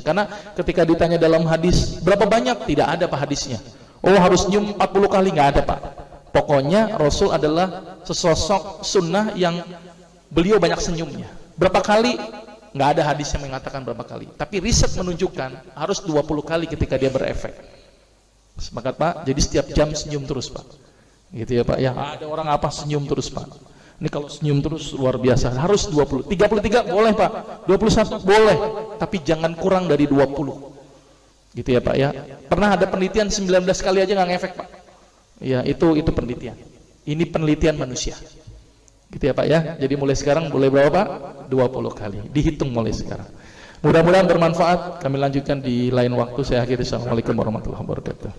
Speaker 1: Karena ketika ditanya dalam hadis berapa banyak, tidak ada Pak hadisnya. Oh harus senyum 40 kali, nggak ada Pak. Pokoknya Rasul adalah sesosok sunnah yang beliau banyak senyumnya. Berapa kali? Nggak ada hadis yang mengatakan berapa kali. Tapi riset menunjukkan harus 20 kali ketika dia berefek. Sepakat Pak? Jadi setiap jam senyum terus Pak. Gitu ya Pak ya. Ada orang apa senyum terus Pak. Ini kalau senyum terus luar biasa, harus 20. 33 boleh Pak, 21 boleh, tapi jangan kurang dari 20. Gitu ya Pak ya. Pernah ada penelitian 19 kali aja nggak ngefek Pak. Ya itu penelitian. Ini penelitian manusia. Gitu ya Pak ya. Jadi mulai sekarang boleh berapa Pak? 20 kali. Dihitung mulai sekarang. Mudah-mudahan bermanfaat. Kami lanjutkan di lain waktu. Saya akhiri. Assalamualaikum warahmatullahi wabarakatuh.